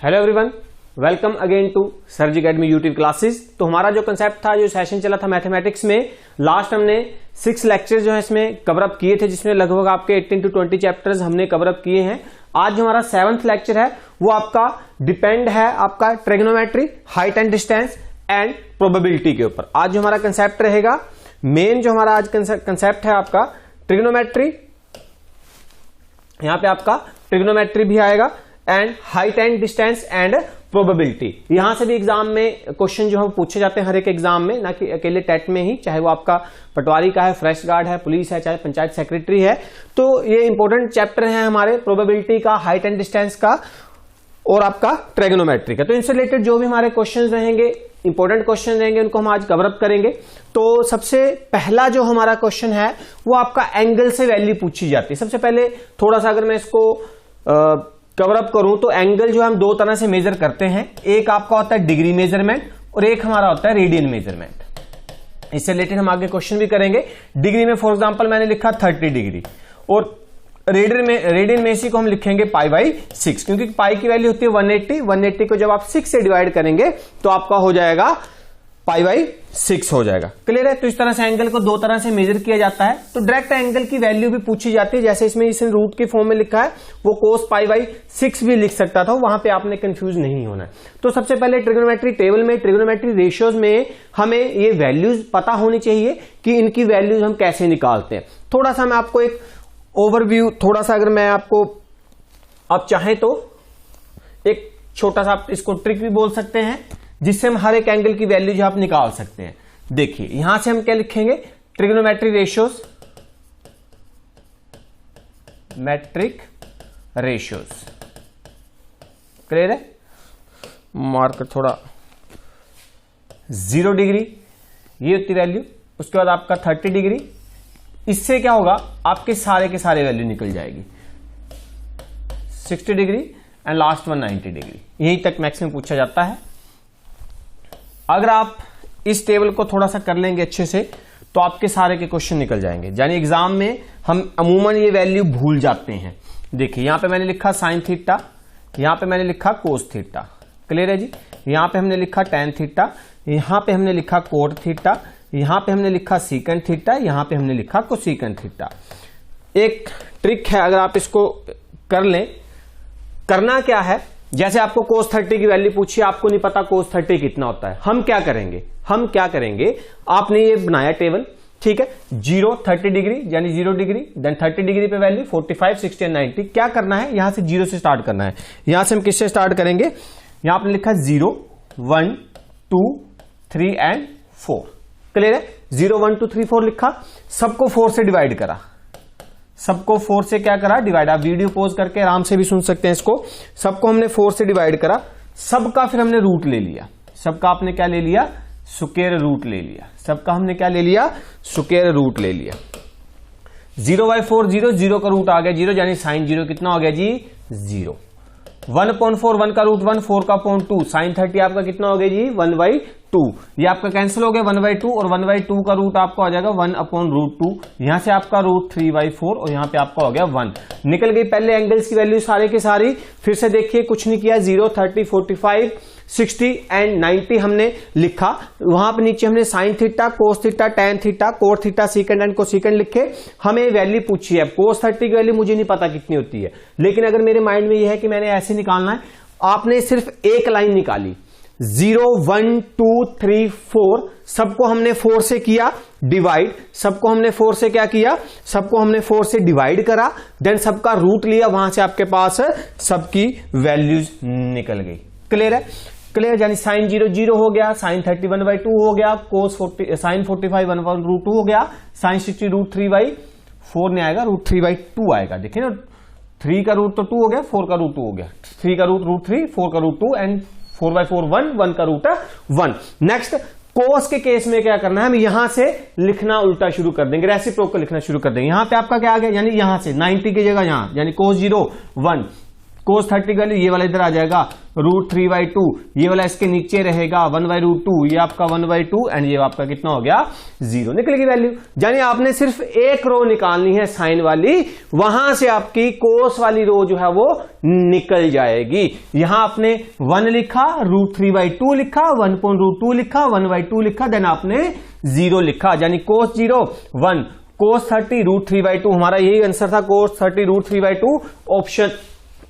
Hello everyone, welcome again to Sirji academy YouTube classes. तो हमारा जो कंसेप्ट था, जो सेशन चला था मैथमेटिक्स में, लास्ट हमने 6 लेक्चर जो है इसमें कवर अप किए थे, जिसमें लगभग आपके 18 to 20 चैप्टर्स हमने कवर अप किए हैं। आज जो हमारा 7th लेक्चर है वो आपका डिपेंड है आपका trigonometry, height and distance and probability के ऊपर। आज जो हमारा कंसेप्ट रहेगा, मेन जो हमारा आज कंसेप्ट है आपका ट्रिग्नोमेट्री, यहां पे आपका ट्रिग्नोमेट्री भी आएगा and height and distance and probability. यहां से भी एग्जाम में क्वेश्चन जो है पूछे जाते हैं हर एक एग्जाम में, ना कि अकेले टेट में ही, चाहे वो आपका पटवारी का है, फ्रेश गार्ड है, पुलिस है, चाहे पंचायत सेक्रेटरी है। तो ये इंपॉर्टेंट चैप्टर है हमारे प्रोबेबिलिटी का, हाइट एंड डिस्टेंस का और आपका ट्रिग्नोमेट्री का। तो इनसे रिलेटेड जो भी हमारे क्वेश्चन रहेंगे, इंपॉर्टेंट क्वेश्चन रहेंगे, उनको हम आज कवर अप करेंगे। तो सबसे पहला जो हमारा क्वेश्चन है वो आपका एंगल से वैल्यू पूछी जाती है। सबसे पहले थोड़ा सा अगर मैं इसको कवर अप करूं तो एंगल जो हम दो तरह से मेजर करते हैं। एक आपका होता है डिग्री मेजरमेंट और एक हमारा होता है रेडियन मेजरमेंट। इससे रिलेटेड हम आगे क्वेश्चन भी करेंगे। डिग्री में फॉर एग्जांपल मैंने लिखा 30 डिग्री और रेडियन में इसी को हम लिखेंगे π/6, क्योंकि पाई की वैल्यू होती है 180 को जब आप 6 से डिवाइड करेंगे तो आपका हो जाएगा π/6 हो जाएगा। क्लियर है? तो इस तरह से एंगल को दो तरह से मेजर किया जाता है। तो डायरेक्ट एंगल की वैल्यू भी पूछी जाती है, जैसे इसमें इस रूट के फॉर्म में लिखा है, वो cos π/6 भी लिख सकता था, वहां पे आपने कंफ्यूज नहीं होना है। तो सबसे पहले ट्रिग्नोमेट्री टेबल में, ट्रिग्नोमेट्री रेशियोज में हमें ये वैल्यूज पता होनी चाहिए कि इनकी वैल्यूज हम कैसे निकालते हैं। थोड़ा सा मैं आपको एक ओवरव्यू, थोड़ा सा अगर मैं आपको, आप चाहें तो एक छोटा सा आप इसको ट्रिक भी बोल सकते हैं, जिससे हम हर एक एंगल की वैल्यू जो आप निकाल सकते हैं। देखिए यहां से हम क्या लिखेंगे, trigonometry ratios, metric ratios. Clear है? मार्कर थोड़ा 0 डिग्री ये होती वैल्यू, उसके बाद आपका 30 डिग्री। इससे क्या होगा, आपके सारे के सारे वैल्यू निकल जाएगी। 60 डिग्री एंड लास्ट 190 डिग्री, यही तक मैक्सिमम पूछा जाता है। अगर आप इस टेबल को थोड़ा सा कर लेंगे अच्छे से तो आपके सारे के क्वेश्चन निकल जाएंगे। यानी एग्जाम में हम अमूमन ये वैल्यू भूल जाते हैं। देखिए यहां पे मैंने लिखा साइन थीटा, यहां पे मैंने लिखा कोस थीटा। क्लियर है जी? यहां पे हमने लिखा टेन थीटा, यहां पे हमने लिखा कोट थीटा, यहां पे हमने लिखा सीकेंट थीटा, यहां पे हमने लिखा कोसीकेंट थीटा। एक ट्रिक है, अगर आप इसको कर लें, करना क्या है, जैसे आपको cos 30 की वैल्यू पूछी, आपको नहीं पता cos 30 कितना होता है, हम क्या करेंगे, आपने ये बनाया टेबल, ठीक है, 0 30 डिग्री यानी 0 डिग्री, देन 30 डिग्री पे वैल्यू 45 60 एंड 90। क्या करना है, यहां से 0 से स्टार्ट करना है। यहां से हम किससे स्टार्ट करेंगे, यहां आपने लिखा 0 1 2 3 एंड 4। क्लियर है? 0 1 2 3 4 लिखा, सबको 4 से डिवाइड करा, सबको 4 से क्या करा, डिवाइड। आप वीडियो पॉज करके आराम से भी सुन सकते हैं इसको। सबको हमने 4 से डिवाइड करा, सबका फिर हमने रूट ले लिया, सबका आपने क्या ले लिया, स्क्वायर रूट ले लिया, सबका हमने क्या ले लिया, स्क्वायर रूट ले लिया। 0/4 0 का रूट आ गया 0, यानी साइन 0 कितना हो गया जी, 0। 1/4 1 का रूट 1, 4 का अपॉन 2, साइन 30 आपका कितना हो गया जी, 1/2। ये आपका कैंसिल हो गया 1/2, और 1/2 का रूट आपका हो जाएगा 1/√2। यहां से आपका रूट 3/4 और यहां पे आपका हो गया 1। निकल गई पहले एंगल्स की वैल्यू सारे के सारी। फिर से देखिए, कुछ नहीं किया, 0 30 45 60 एंड 90 हमने लिखा। वहां पर नीचे हमने sine theta, cos theta, tan theta, cot theta, secant and cosecant लिखे। हमें वैल्यू पूछी है, कोस 30 की वैल्यू मुझे नहीं पता कितनी होती है, लेकिन अगर मेरे माइंड में यह है कि मैंने ऐसे निकालना है, आपने सिर्फ एक लाइन निकाली, 0 1 2 3 4, सबको हमने 4 से किया डिवाइड, सबको हमने 4 से क्या किया, सबको हमने 4 से डिवाइड करा, देन सबका रूट लिया, वहां से आपके पास सबकी वैल्यूज निकल गई। क्लियर है? क्लियर, यानी साइन 0 0 हो गया, साइन 30 1/2 हो गया, कोस 40 साइन 45 1/√2 हो गया, साइन 60 √3/4 नहीं आएगा, √3/2 आएगा। देखिए ना, 3 का रूट तो 2 हो गया, 4 का रूट 2 हो गया, 3 का रूट √3, 4 का रूट 2 एंड 4/4 1 का रूट 1। नेक्स्ट कोस के केस में क्या करना है, हम यहां से लिखना उल्टा शुरू कर देंगे, रेसिप्रोकल लिखना शुरू कर देंगे। यहां पे आपका क्या आ गया, यानी यहां से 90 की जगह यहां, यानी cos 0 1, कोस 30 की वैल्यू ये वाला इधर आ जाएगा √3/2, ये वाला इसके नीचे रहेगा 1/√2, ये आपका 1/2 एंड ये आपका कितना हो गया 0 निकलेगी वैल्यू। यानी आपने सिर्फ एक रो निकालनी है साइन वाली, वहां से आपकी कोस वाली रो जो है वो निकल जाएगी। यहां आपने 1 लिखा, √3/2 लिखा, 1/√2 लिखा, 1/2 लिखा, देन आपने 0 लिखा, यानी कोस 0 1, कोस 30 √3/2, हमारा यही आंसर था कोस 30 √3/2। Option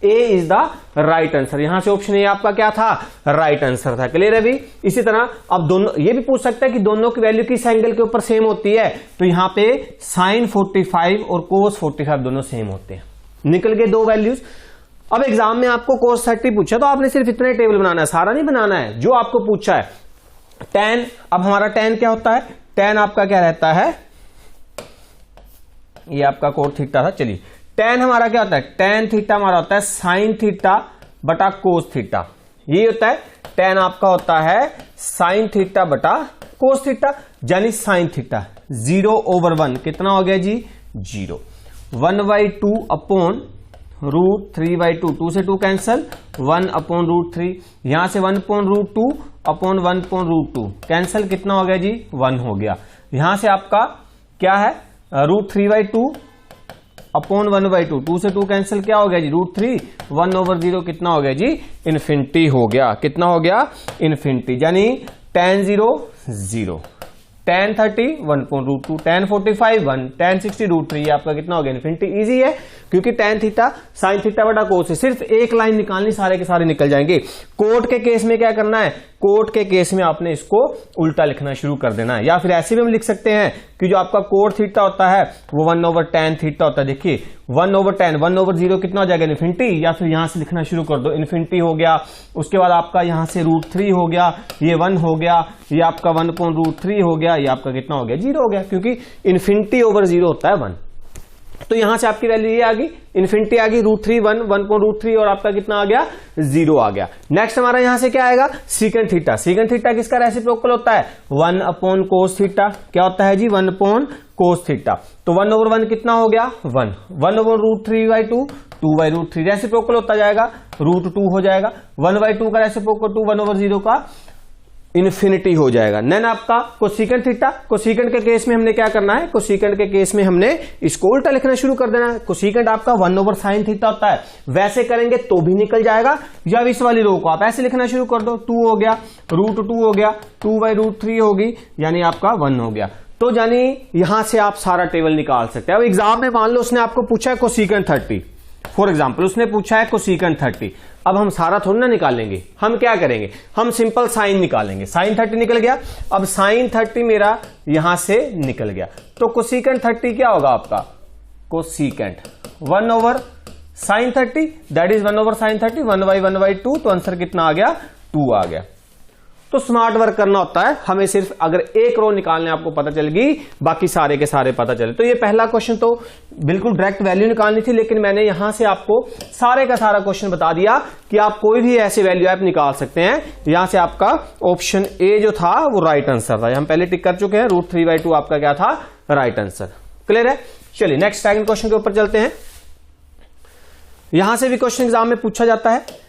A is the right answer. यहां से ऑप्शन ए आपका क्या था, राइट आंसर था। क्लियर है भी। इसी तरह अब दोनों ये भी पूछ सकता है कि दोनों की वैल्यू किस एंगल के ऊपर सेम होती है, तो यहां पे साइन 45 और कोस 45 दोनों सेम होते हैं। निकल गए दो वैल्यूज। अब एग्जाम में आपको कोस 30 पूछा तो आपने सिर्फ इतना टेबल बनाना है, सारा नहीं बनाना है। जो आपको पूछा है tan, अब हमारा tan क्या होता है, tan आपका क्या रहता है, ये आपका कोट थीटा था। चलिए tan हमारा क्या होता है, tan थीटा हमारा होता है साइन थीटा बटा कोस थीटा, ये होता है tan आपका होता है साइन थीटा बटा कोस थीटा, यानी साइन थीटा 0/1 कितना हो गया जी 0, 1/2 अपॉन √3/2, 2 से 2 कैंसल, 1/√3, यहां से 1/√2 अपॉन 1/√2 कैंसल, कितना हो गया जी 1 हो गया। यहां से आपका क्या है √3/2 अपॉन 1/2, 2 से 2 कैंसल, क्या हो गया जी √3, 1/0 कितना हो गया जी इन्फिनिटी हो गया। कितना हो गया इन्फिनिटी, यानी tan 0 0, tan 30 1/√2, tan 45 1, tan 60 √3, ये आपका कितना हो गया इन्फिनिटी। इजी है क्योंकि tan थीटा साइन थीटा बटा कोस से सिर्फ एक लाइन निकालनी, सारे के सारे निकल जाएंगे। कोट के केस में क्या करना है, कोट के केस में आपने इसको उल्टा लिखना शुरू कर देना है, या फिर ऐसे भी हम लिख सकते हैं कि जो आपका कोट थीटा होता है वो 1/tan थीटा होता है। देखिए 1/tan 1/0 कितना हो जाएगा इन्फिनिटी, या फिर यहां से लिखना शुरू कर दो इन्फिनिटी हो गया। उसके बाद आपका यहां से √3 हो गया, ये 1 हो गया, ये आपका 1/√3 हो गया, ये आपका कितना हो गया 0 हो गया, क्योंकि इन्फिनिटी/0 होता है 1। तो यहां से आपकी वैल्यू ये आ गई, इन्फिनिटी आ गई, √3 1, 1/√3 और आपका कितना आ गया 0 आ गया। नेक्स्ट हमारा यहां से क्या आएगा सीकेंट थीटा। सीकेंट थीटा किसका रेसिप्रोकल होता है 1/cos थीटा, क्या होता है जी 1/cos थीटा। तो 1/1 कितना हो गया 1, 1/√3/2, 2/√3 रेसिप्रोकल होता जाएगा, √2 हो जाएगा, 1/2 का रेसिप्रोकल 2, 1/0 का इन्फिनिटी हो जाएगा। देन आपका कोसेकेंट थीटा, कोसेकेंट के केस में हमने क्या करना है, कोसेकेंट के केस में हमने इसको उल्टा लिखना शुरू कर देना है। कोसेकेंट आपका 1/sin थीटा होता है, वैसे करेंगे तो भी निकल जाएगा, या इस वाली रो को आप ऐसे लिखना शुरू कर दो, 2 हो गया, √2 हो गया, 2/√3 होगी, यानी आपका 1 हो गया। तो यानी यहां से आप सारा टेबल निकाल सकते हैं। अब एग्जाम में मान लो उसने आपको पूछा है कोसेकेंट 30, फॉर एग्जाम्पल उसने पूछा है कोसेकेंट 30, अब हम सारा थोड़ी ना निकालेंगे, हम क्या करेंगे, हम सिंपल साइन निकालेंगे। साइन 30 निकल गया, अब साइन 30 मेरा यहां से निकल गया, तो कोसेकेंट 30 क्या होगा आपका cosecant 1/sin 30, that is 1/sin 30, 1/1/2, तो आंसर कितना आ गया 2 आ गया। तो स्मार्ट वर्क करना होता है, हमें सिर्फ अगर एक रो निकालने आपको पता चल गई, बाकी सारे के सारे पता चले। तो ये पहला क्वेश्चन तो बिल्कुल डायरेक्ट वैल्यू निकालनी थी, लेकिन मैंने यहां से आपको सारे का सारा क्वेश्चन बता दिया कि आप कोई भी ऐसे वैल्यू आप निकाल सकते हैं। यहां से आपका ऑप्शन ए जो था वो राइट आंसर था, हम पहले टिक कर चुके हैं, √3/2 आपका क्या था राइट आंसर। क्लियर है। चलिए नेक्स्ट सेकंड क्वेश्चन के ऊपर चलते हैं। यहां से भी क्वेश्चन एग्जाम में पूछा जाता है।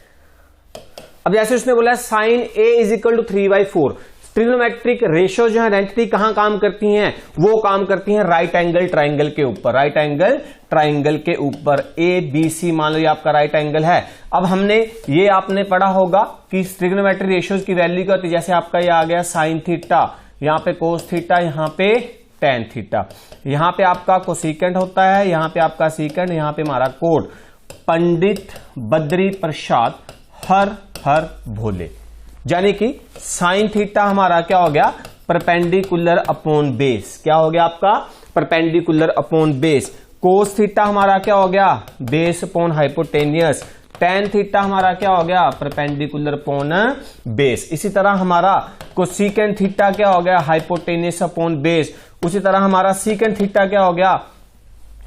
अब जैसे उसने बोला sin a = 3/4, ट्रिग्नोमेट्रिक रेशियो जो है आइडेंटिटी कहां काम करती हैं, वो काम करती हैं राइट एंगल ट्राइंगल के ऊपर, राइट एंगल ट्राइंगल के ऊपर। ABC मान लो ये आपका राइट एंगल है। अब हमने ये आपने पढ़ा होगा कि ट्रिग्नोमेट्रिक रेशियोज की वैल्यू क्या होती है, जैसे आपका ये आ गया साइन थीटा, यहां पे कोस थीटा, यहां पे टेन थीटा, यहां पे आपका कोसेकेंट होता है, यहां पे आपका सीकेंट, यहां पे हमारा कोड। पंडित बद्री प्रसाद हर भोले, यानी कि साइन थीटा हमारा क्या हो गया परपेंडिकुलर अपॉन बेस, क्या हो गया आपका perpendicular upon base. Cos theta हमारा क्या हो गया base upon hypotenuse, tan theta हमारा क्या हो गया परपेंडिकुलर अपॉन बेस। इसी तरह हमारा कोसेकेंट थीटा क्या हो गया हाइपोटेनियस अपॉन बेस। उसी तरह हमारा सीकेंट थीटा क्या हो गया,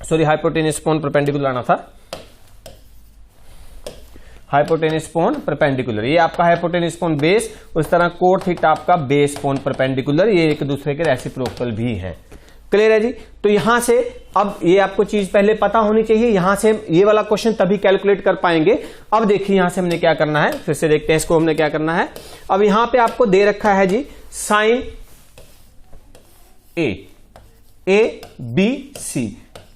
सॉरी हाइपोटेनियस अपॉन परपेंडिकुलर आना था, हाइपोटेनियस अपॉन परपेंडिकुलर, ये आपका हाइपोटेनियस अपॉन बेस। उस तरह कोट थीटा आपका बेस अपॉन परपेंडिकुलर, ये एक दूसरे के रेसिप्रोकल भी हैं। क्लियर है जी। तो यहां से अब ये आपको चीज पहले पता होनी चाहिए, यहां से ये वाला क्वेश्चन तभी कैलकुलेट कर पाएंगे। अब देखिए यहां से हमने क्या करना है, फिर से देखते हैं इसको हमने क्या करना है। अब यहां पे आपको दे रखा है जी साइन ए बी सी,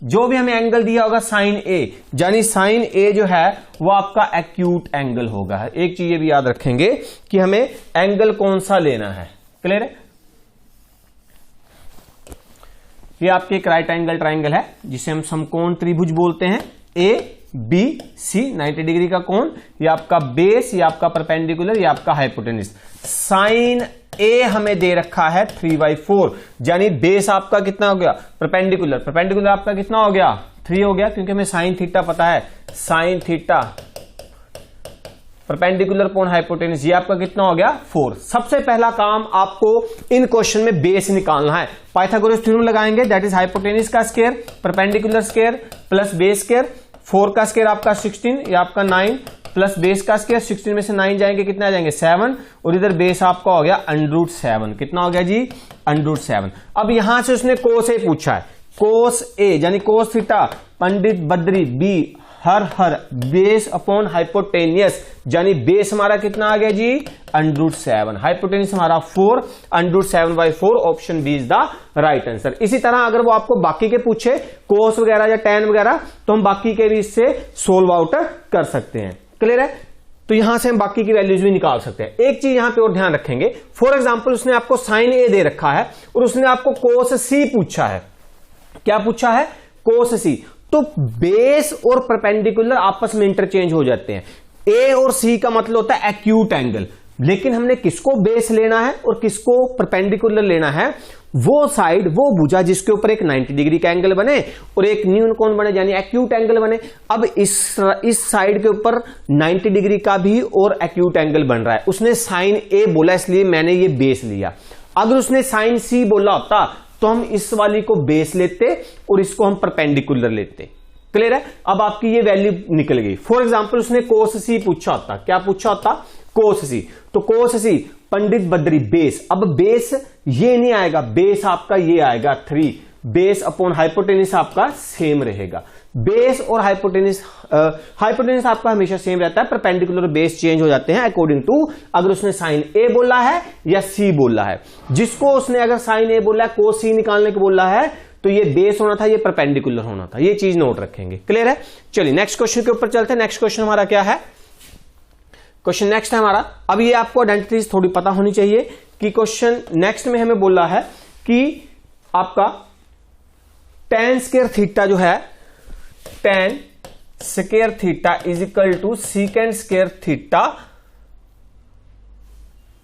जो भी हमें एंगल दिया होगा साइन ए, यानी साइन ए जो है वो आपका एक्यूट एंगल होगा। एक चीज ये भी याद रखेंगे कि हमें एंगल कौन सा लेना है। क्लियर है। ये आपके एक राइट एंगल ट्राइंगल है जिसे हम समकोण त्रिभुज बोलते हैं। ए बी सी 90 डिग्री का कोण, ये आपका बेस, ये आपका परपेंडिकुलर, ये आपका हाइपोटेन्यूज। साइन ए हमें दे रखा है 3/4, यानी बेस आपका कितना हो गया, परपेंडिकुलर आपका कितना हो गया 3 हो गया, क्योंकि हमें साइन थीटा पता है, sine theta perpendicular upon hypotenuse, ये आपका कितना हो गया 4। सबसे पहला काम आपको इन क्वेश्चन में बेस निकालना है। पाइथागोरस थ्योरम लगाएंगे, दैट इज हाइपोटेन्यूज का square, perpendicular square plus base square. 4 का स्क्वायर आपका 16, ये आपका 9 प्लस बेस का स्क्वायर, 16 में से 9 जाएंगे कितना आ जाएंगे 7, और इधर बेस आपका हो गया √7। कितना हो गया जी √7। अब यहां से उसने कोस ए पूछा है, कोस ए यानी cos theta, Pandit Badri B हर बेस अपॉन हाइपोटेनियस, यानी बेस हमारा कितना आ गया जी √7, हाइपोटेनियस हमारा 4, √7/4, option B is the right answer. इसी तरह अगर वो आपको बाकी के पूछे कोस वगैरह या टेन वगैरह, तो हम बाकी के भी इससे सोल्व आउट कर सकते हैं। क्लियर है। तो यहां से हम बाकी की वैल्यूज भी निकाल सकते हैं। एक चीज यहां पे और ध्यान रखेंगे, फॉर एग्जांपल उसने आपको साइन ए दे रखा है और उसने आपको कोस सी पूछा है। क्या पूछा है, कोस सी। तो बेस और परपेंडिकुलर आपस में इंटरचेंज हो जाते हैं। ए और सी का मतलब होता है एक्यूट एंगल, लेकिन हमने किसको बेस लेना है और किसको परपेंडिकुलर लेना है, वो साइड, वो भुजा जिसके ऊपर एक 90 डिग्री का एंगल बने और एक न्यून कोण बने, यानी एक्यूट एंगल बने। अब इस साइड के ऊपर 90 डिग्री का भी और एक्यूट एंगल बन रहा है। उसने साइन ए बोला इसलिए मैंने ये बेस लिया। अगर उसने साइन सी बोला होता तो हम इस वाली को बेस लेते और इसको हम परपेंडिकुलर लेते। क्लियर है। अब आपकी ये वैल्यू निकल गई। फॉर एग्जांपल उसने कोस सी पूछा होता, क्या पूछा होता, कोस सी। तो कोस सी पंडित बद्री बेस, अब बेस ये नहीं आएगा, बेस आपका ये आएगा 3, बेस अपॉन हाइपोटेनिस आपका सेम रहेगा। बेस और हाइपोटेनिस आपका हमेशा सेम रहता है, परपेंडिकुलर बेस चेंज हो जाते हैं अकॉर्डिंग टू अगर उसने साइन ए बोला है या सी बोला है। जिसको उसने अगर साइन ए बोला है, कोस सी निकालने को बोला है, तो ये बेस होना था, ये परपेंडिकुलर होना था। ये चीज नोट रखेंगे। क्लियर है। चलिए नेक्स्ट क्वेश्चन के ऊपर चलते हैं। नेक्स्ट क्वेश्चन हमारा क्या है, क्वेश्चन नेक्स्ट है हमारा। अब ये आपको आइडेंटिटीज थोड़ी पता होनी चाहिए कि क्वेश्चन नेक्स्ट में हमें बोला है कि आपका tan स्क्वायर थीटा जो है, tan square theta is equal to secant square theta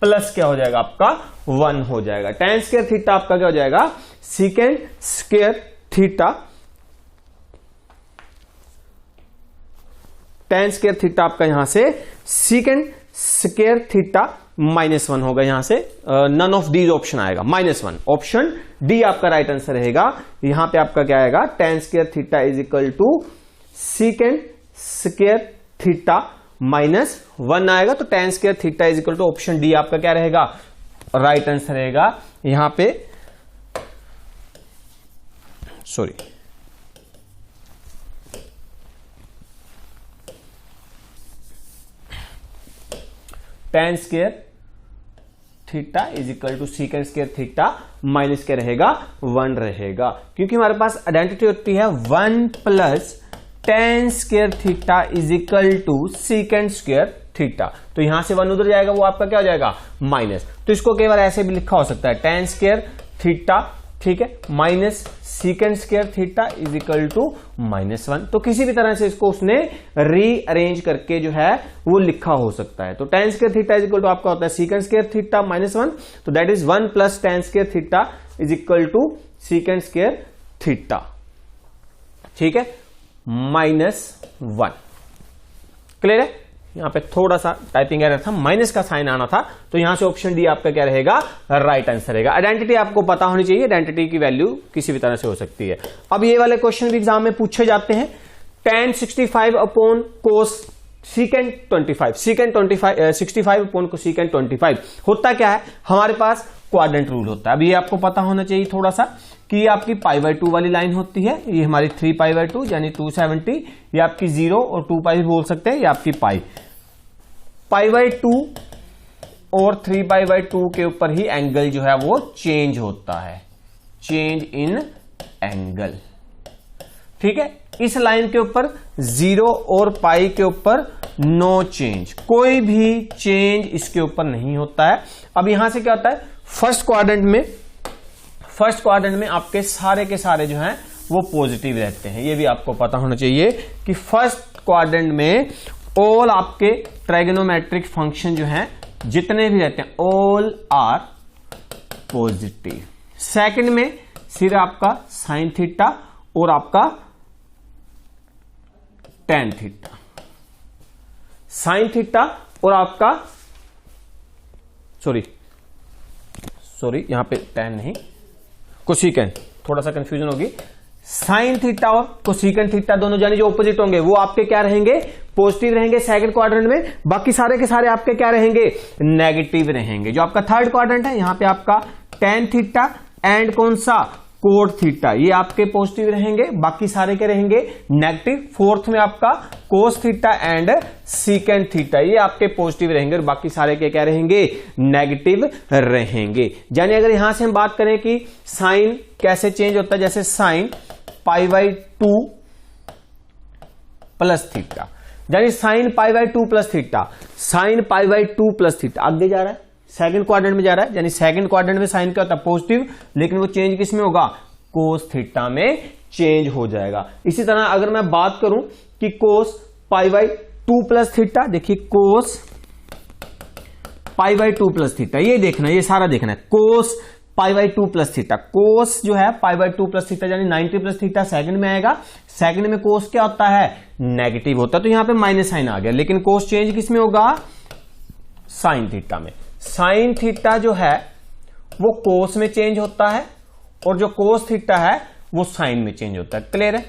plus क्या हो जाएगा आपका 1 हो जाएगा। tan स्क्वायर थीटा आपका क्या हो जाएगा, सीकेंड square theta, tan square theta आपका यहां से सीकेंड स्क्वायर थीटा -1 होगा। यहां से नन ऑफ दीज ऑप्शन आएगा, -1, ऑप्शन डी आपका राइट आंसर रहेगा। यहां पे आपका क्या आएगा, tan square theta is equal to secant square theta -1 आएगा। तो tan square theta is equal to option D आपका क्या रहेगा, राइट आंसर रहेगा। यहां पे sorry tan square theta is equal to secant square theta minus क्या रहेगा 1 रहेगा, क्योंकि हमारे पास आइडेंटिटी होती है 1 plus tan square theta is equal to secant square theta. तो यहां से 1 उधर जाएगा, वो आपका क्या हो जाएगा माइनस। तो इसको केवल ऐसे भी लिखा हो सकता है, tan स्क्वायर थीटा, ठीक है, minus secant square theta is equal to -1। तो किसी भी तरह से इसको उसने रीअरेंज करके जो है वो लिखा हो सकता है। तो tan square theta is equal to आपका होता है सीकेंड स्क्वायर थीटा -1, तो that is 1 plus tan square theta is equal to secant square theta, ठीक है, -1। क्लियर है। यहां पे थोड़ा सा टाइपिंग एरर था, माइनस का साइन आना था, तो यहां से ऑप्शन डी आपका क्या रहेगा, राइट आंसर रहेगा। आइडेंटिटी आपको पता होनी चाहिए, आइडेंटिटी की वैल्यू किसी भी तरह से हो सकती है। अब ये वाले क्वेश्चन भी एग्जाम में पूछे जाते हैं। tan 65 अपॉन कोस सीकेंड 25, सीकेंड 65 अपॉन को सीकेंड 25 होता क्या है, हमारे पास क्वाड्रेंट रूल होता है। अब ये आपको पता होना चाहिए थोड़ा सा कि ये आपकी π/2 वाली लाइन होती है, ये हमारी 3π/2 यानी 270, ये आपकी 0 और 2π भी बोल सकते हैं, ये आपकी π/2 और 3π/2 के ऊपर ही एंगल जो है वो चेंज होता है, चेंज इन एंगल। ठीक है, इस लाइन के ऊपर 0 और पाई के ऊपर नो चेंज, कोई भी चेंज इसके ऊपर नहीं होता है। अब यहां से क्या होता है, फर्स्ट क्वाड्रेंट में आपके सारे के सारे जो हैं वो पॉजिटिव रहते हैं। ये भी आपको पता होना चाहिए कि फर्स्ट क्वाड्रेंट में ऑल आपके ट्राइगोनोमेट्रिक फंक्शन जो हैं जितने भी रहते हैं ऑल आर पॉजिटिव। सेकंड में सिर्फ आपका साइन थीटा और आपका टेन थीटा, साइन थीटा और आपका सॉरी यहां पे टेन नहीं, कोसिकेंट, थोड़ा सा कंफ्यूजन होगी। साइन थीटा और कोसिकेंट थीटा दोनों जानी जो ऑपोजिट होंगे वो आपके क्या रहेंगे, पॉजिटिव रहेंगे सेकंड क्वाड्रेंट में। बाकी सारे के सारे आपके क्या रहेंगे, नेगेटिव रहेंगे। जो आपका थर्ड क्वाड्रेंट है यहां पे आपका टेन थीटा एंड कौन सा, कोट थीटा, ये आपके पॉजिटिव रहेंगे, बाकी सारे के रहेंगे नेगेटिव। फोर्थ में आपका cos theta and secant theta, ये आपके पॉजिटिव रहेंगे और बाकी सारे के क्या रहेंगे, नेगेटिव रहेंगे। यानी अगर यहां से हम बात करें कि साइन कैसे चेंज होता है, जैसे साइन π/2 प्लस थीटा, यानी sine π/2 plus theta, sine π/2 plus theta आगे जा रहा है, सेकंड क्वाड्रेंट में जा रहा है। यानी सेकंड क्वाड्रेंट में साइन क्या होता है, पॉजिटिव, लेकिन वो चेंज किस में होगा, कोस थीटा में चेंज हो जाएगा। इसी तरह अगर मैं बात करूं कि कोस π/2 प्लस थीटा, देखिए कोस π/2 प्लस थीटा, ये देखना, ये सारा देखना है, कोस π/2 प्लस थीटा। कोस जो है π/2 प्लस थीटा यानी 90 प्लस थीटा सेकंड में आएगा। सेकंड में कोस क्या होता है, नेगेटिव होता है, तो यहां पे माइनस साइन आ गया, लेकिन कोस चेंज किस में होगा, साइन थीटा में। साइन थीटा जो है वो कोस में चेंज होता है और जो कोस थीटा है वो साइन में चेंज होता है। क्लियर है।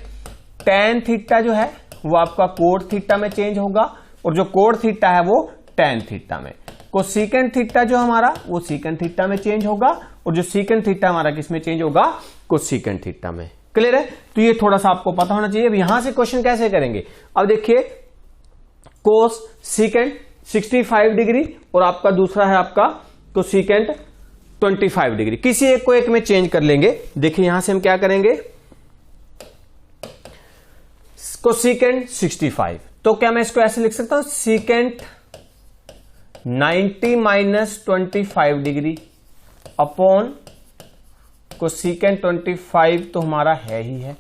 टेन थीटा जो है वो आपका कोट थीटा में चेंज होगा और जो कोट थीटा है वो टेन थीटा में। कोसिकेंट थीटा जो हमारा वो सीकेंट थीटा में चेंज होगा और जो सीकेंट थीटा हमारा किस में चेंज होगा, कोसिकेंट थीटा में। क्लियर है। तो ये थोड़ा सा आपको पता होना चाहिए। अब यहां से क्वेश्चन कैसे करेंगे, अब देखिए कोस सीकेंट 65 डिग्री और आपका दूसरा है आपका कोसिकेंट 25 डिग्री, किसी एक को एक में चेंज कर लेंगे। देखिए यहां से हम क्या करेंगे, कोसिकेंट 65, तो क्या मैं इसको ऐसे लिख सकता हूं, secant 90 minus 25 degree upon cosecant 25, तो हमारा है ही है।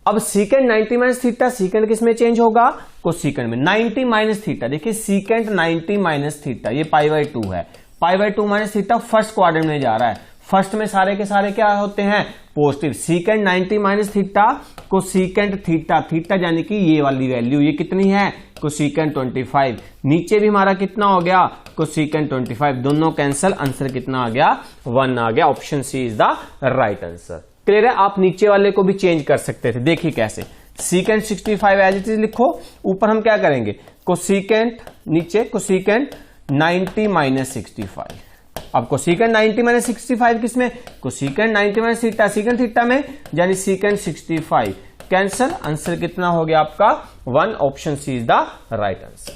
अब सीकेंट 90 माइनस थीटा, सीकेंट किस में चेंज होगा, कोसिकेंट में। 90 माइनस थीटा, देखिए सीकेंट 90 माइनस थीटा, ये π/2 है, π/2 माइनस थीटा फर्स्ट क्वाड्रेंट में जा रहा है। फर्स्ट में सारे के सारे क्या होते हैं, positive. Secant 90 minus theta, cosecant theta, theta यानी कि ये वाली वैल्यू, ये कितनी है, कोसिकेंट 25। नीचे भी हमारा कितना हो गया, कोसिकेंट 25, दोनों कैंसिल, आंसर कितना आ गया, 1 आ गया। Option C is the right answer. Clear है। आप नीचे वाले को भी चेंज कर सकते थे, देखिए कैसे, सीकेंट 65 एज इट इज लिखो, ऊपर हम क्या करेंगे, कोसिकेंट, नीचे कोसिकेंट 90 माइनस 65। अब कोसिकेंट 90 माइनस 65 किसमें, cosecant 90 minus theta, secant theta में, यानी सीकेंट 65 कैंसिल, आंसर कितना हो गया आपका 1। Option C is the right answer.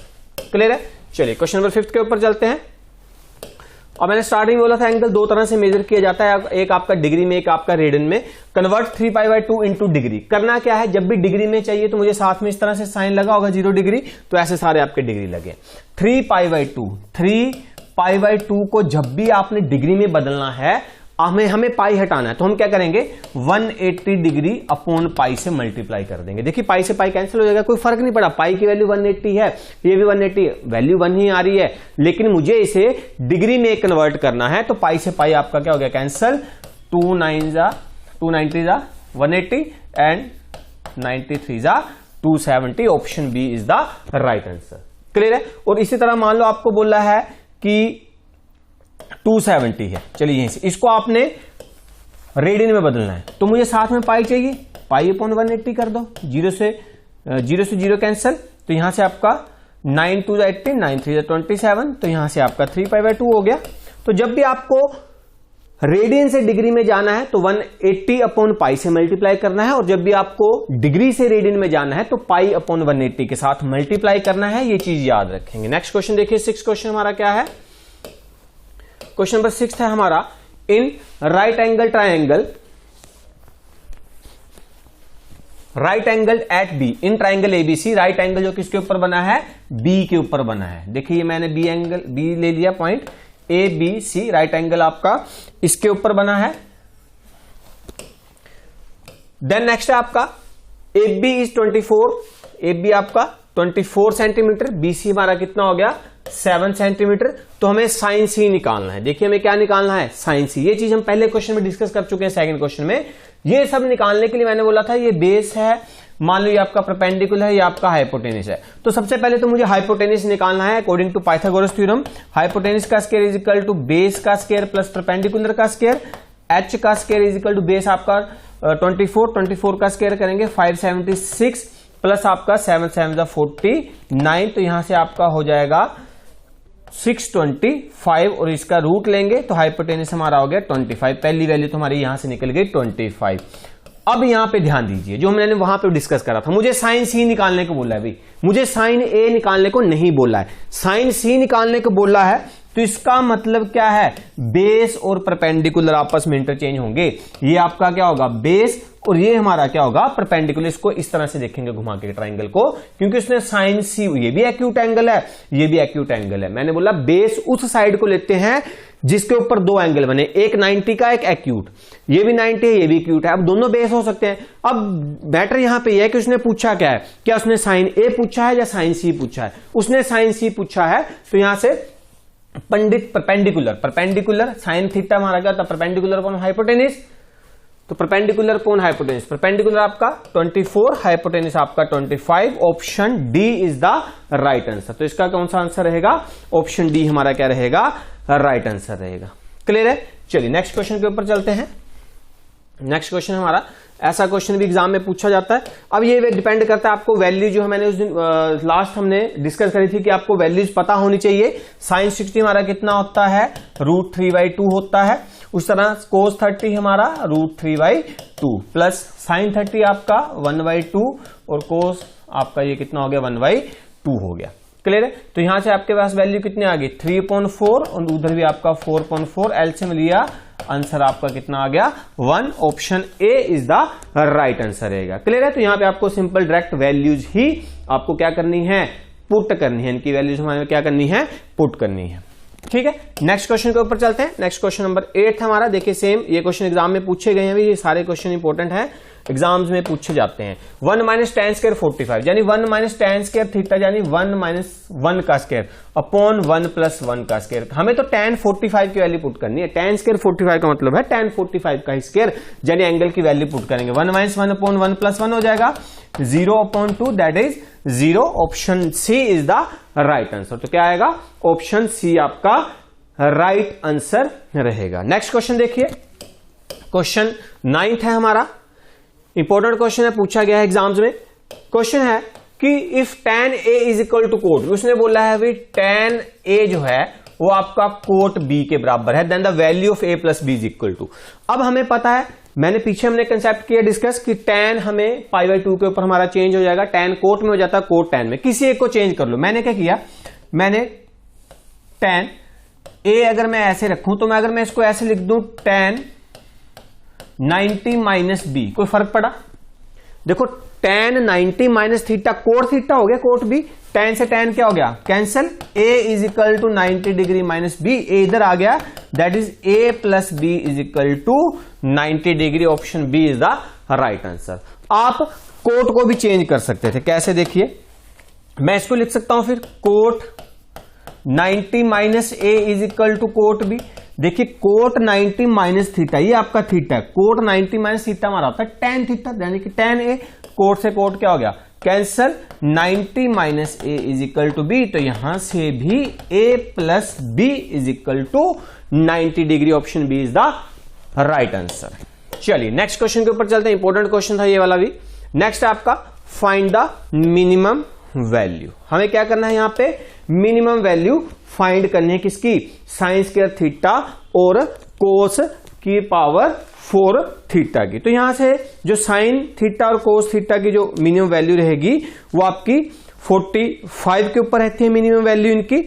Clear है। चलिए क्वेश्चन नंबर 5 के ऊपर चलते हैं। और मैंने स्टार्टिंग में बोला था एंगल दो तरह से मेजर किया जाता है, एक आपका डिग्री में, एक आपका रेडियन में। Convert 3π/2 into degree. करना क्या है, जब भी डिग्री में चाहिए तो मुझे साथ में इस तरह से साइन लगा होगा 0 डिग्री, तो ऐसे सारे आपके डिग्री लगे। 3π/2 को जब भी आपने डिग्री में बदलना है, हमें पाई हटाना है, तो हम क्या करेंगे, 180 डिग्री अपॉन पाई से मल्टीप्लाई कर देंगे। देखिए पाई से पाई कैंसिल हो जाएगा, कोई फर्क नहीं पड़ा, पाई की वैल्यू 180 है, ये भी 180 है, वैल्यू 1 ही आ रही है, लेकिन मुझे इसे डिग्री में कन्वर्ट करना है, तो पाई से पाई आपका क्या हो गया, कैंसिल। 2 9 जा 180 एंड 93 जा 270। Option B is the right answer. Clear है। और इसी तरह मान लो आपको बोला है कि 270 है, चलिए यहीं से इसको आपने रेडियन में बदलना है, तो मुझे साथ में पाई चाहिए, पाई अपॉन 180 कर दो, 0 से 0 कैंसिल, तो यहां से आपका 9 2 18, 9 3 27, तो यहां से आपका 3π/2 हो गया। तो जब भी आपको रेडियन से डिग्री में जाना है तो 180 अपॉन पाई से मल्टीप्लाई करना है, और जब भी आपको डिग्री से रेडियन में जाना है तो पाई अपॉन 180 के साथ मल्टीप्लाई करना है। ये चीज याद रखेंगे। नेक्स्ट क्वेश्चन देखिए, 6 क्वेश्चन हमारा क्या है, क्वेश्चन नंबर 6 है हमारा, in right angle triangle at B, in triangle ABC, right angle जो किसके ऊपर बना है, बी के ऊपर बना है। देखिए मैंने बी एंगल, बी ले लिया point, A B C, right angle आपका इसके ऊपर बना है। देन नेक्स्ट है आपका A B is 24, A B आपका 24 सेंटीमीटर, बी सी हमारा कितना हो गया 7 सेंटीमीटर। तो हमें साइन सी निकालना है। देखिए हमें क्या निकालना है, साइन सी। ये चीज हम पहले क्वेश्चन में डिस्कस कर चुके हैं, सेकंड क्वेश्चन में। ये सब निकालने के लिए मैंने बोला था ये बेस है, मान लो ये आपका परपेंडिकुलर है, ये आपका हाइपोटेनिस है। तो सबसे पहले तो मुझे हाइपोटेनिस निकालना है according to Pythagoras theorem. Hypotenuse का square is equal to base का स्क्वायर प्लस परपेंडिकुलर का स्क्वायर, एच का square is equal to base आपका 24 का स्क्वायर करेंगे 576 प्लस आपका 7 7 49, तो यहां से आपका हो जाएगा 625 और इसका रूट लेंगे तो हाइपोटेनिस हमारा हो गया 25। पहली वैल्यू तो हमारी यहां से निकल गई 25। अब यहां पे ध्यान दीजिए, जो मैंने वहां पे डिस्कस करा था, मुझे साइन सी निकालने को बोला है भाई, मुझे साइन ए निकालने को नहीं बोला है, साइन सी निकालने को बोला है। तो इसका मतलब क्या है, बेस और परपेंडिकुलर आपस में इंटरचेंज होंगे। ये आपका क्या होगा बेस और ये हमारा क्या होगा परपेंडिकुलर। इसको इस तरह से देखेंगे घुमा के ट्राइंगल को, क्योंकि उसने साइन सी, ये भी एक्यूट एंगल है, ये भी एक्यूट एंगल है। मैंने बोला बेस उस साइड को लेते हैं जिसके ऊपर दो एंगल बने, एक 90 का एक एक्यूट, ये भी 90 है ये भी एक्यूट है। अब दोनों बेस हो सकते हैं। अब मैटर यहां पे यह है कि उसने पूछा क्या है, क्या उसने साइन ए पूछा है या साइन सी पूछा है। उसने साइन सी पूछा है, तो यहां से परपेंडिकुलर साइन थीटा हमारा क्या होता है, परपेंडिकुलर अपॉन हाइपोटेनिस। तो परपेंडिकुलर अपॉन हाइपोटेनिस, परपेंडिकुलर आपका 24, हाइपोटेनिस आपका 25। Option D is the right answer. तो इसका कौन सा आंसर रहेगा, ऑप्शन डी हमारा क्या रहेगा, राइट आंसर रहेगा। क्लियर है। चलिए नेक्स्ट क्वेश्चन के ऊपर चलते हैं। नेक्स्ट क्वेश्चन हमारा, ऐसा क्वेश्चन भी एग्जाम में पूछा जाता है। अब ये डिपेंड करता है आपको वैल्यू, जो मैंने उस दिन लास्ट हमने डिस्कस करी थी कि आपको वैल्यूज पता होनी चाहिए। साइन 60 हमारा कितना होता है, √3/2 होता है। उस तरह cos 30 हमारा √3/2 प्लस साइन 30 आपका 1/2 और cos आपका ये कितना हो गया 1/2 हो गया। क्लियर है। तो यहां से आपके पास वैल्यू कितनी आ गई 3/4 और उधर भी आपका 4/4। एलसीएम लिया, आंसर आपका कितना आ गया 1। Option A is the right answer रहेगा। क्लियर है। तो यहां पे आपको सिंपल डायरेक्ट वैल्यूज ही आपको क्या करनी है, पुट करनी है। इनकी वैल्यूज हमारे क्या करनी है, पुट करनी है। ठीक है। नेक्स्ट क्वेश्चन के ऊपर चलते हैं। नेक्स्ट क्वेश्चन नंबर 8 हमारा। देखिए सेम ये क्वेश्चन एग्जाम में पूछे गए हैं, ये सारे क्वेश्चन इंपॉर्टेंट हैं, एग्जाम्स में पूछे जाते हैं। 1 - tan स्क्वायर 45 यानी 1 - tan स्क्वायर थीटा यानी 1 - 1 का स्क्वायर अपॉन 1 + 1 का स्क्वायर। हमें तो tan 45 की वैल्यू पुट करनी है। tan स्क्वायर 45 का मतलब है tan 45 का स्क्वायर, यानी एंगल की वैल्यू पुट करेंगे। 1 - 1 अपॉन 1 + 1 हो जाएगा 0/2, that is 0। Option C is the right answer. तो क्या आएगा, ऑप्शन सी आपका राइट आंसर रहेगा। नेक्स्ट क्वेश्चन देखिए, क्वेश्चन 9 है हमारा, इंपॉर्टेंट क्वेश्चन है, पूछा गया है एग्जाम्स में। क्वेश्चन है कि if tan A is equal to cot, उसने बोला है भाई tan A जो है वो आपका कोट B के बराबर है, then the value of A + B is equal to. अब हमें पता है, मैंने पीछे हमने कंसेप्ट किया डिस्कस कि tan हमें π/2 के ऊपर हमारा चेंज हो जाएगा, tan कोट में हो जाता है, कोट tan में। किसी एक को चेंज कर लो। मैंने क्या किया, मैंने tan A अगर मैं ऐसे रखूं तो मैं अगर मैं इसको ऐसे लिख दूं tan 90 - B, कोई फर्क पड़ा? देखो tan 90 - थीटा कोट थीटा हो गया, कोट B, tan से tan क्या हो गया cancel. A is equal to 90 degree - B, A इधर आ गया, that is A + B is equal to 90 degree. Option B is the right answer. आप कोट को भी चेंज कर सकते थे, कैसे देखिए, मैं इसको लिख सकता हूं फिर cot 90 - A is equal to cot B। देखिए कोट 90 - थीटा, ये आपका थीटा है, कोट 90 - थीटा हमारा होता है tan थीटा, यानी कि tan A, कोट से कोट क्या हो गया cancel, 90 - A is equal to B, तो यहां से भी A + B is equal to 90 degree. Option B is the right answer. चलिए नेक्स्ट क्वेश्चन के ऊपर चलते हैं, इंपॉर्टेंट क्वेश्चन था ये वाला भी। नेक्स्ट है आपका फाइंड द मिनिमम वैल्यू। हमें क्या करना है यहाँ पे, मिनिमम वैल्यू फाइंड करनी है किसकी, साइन स्क्वायर थीटा और कोस की पावर 4 थीटा की। तो यहां से जो साइन थीटा और कोस थीटा की जो मिनिमम वैल्यू रहेगी वो आपकी 45 के ऊपर रहती है। मिनिमम वैल्यू इनकी,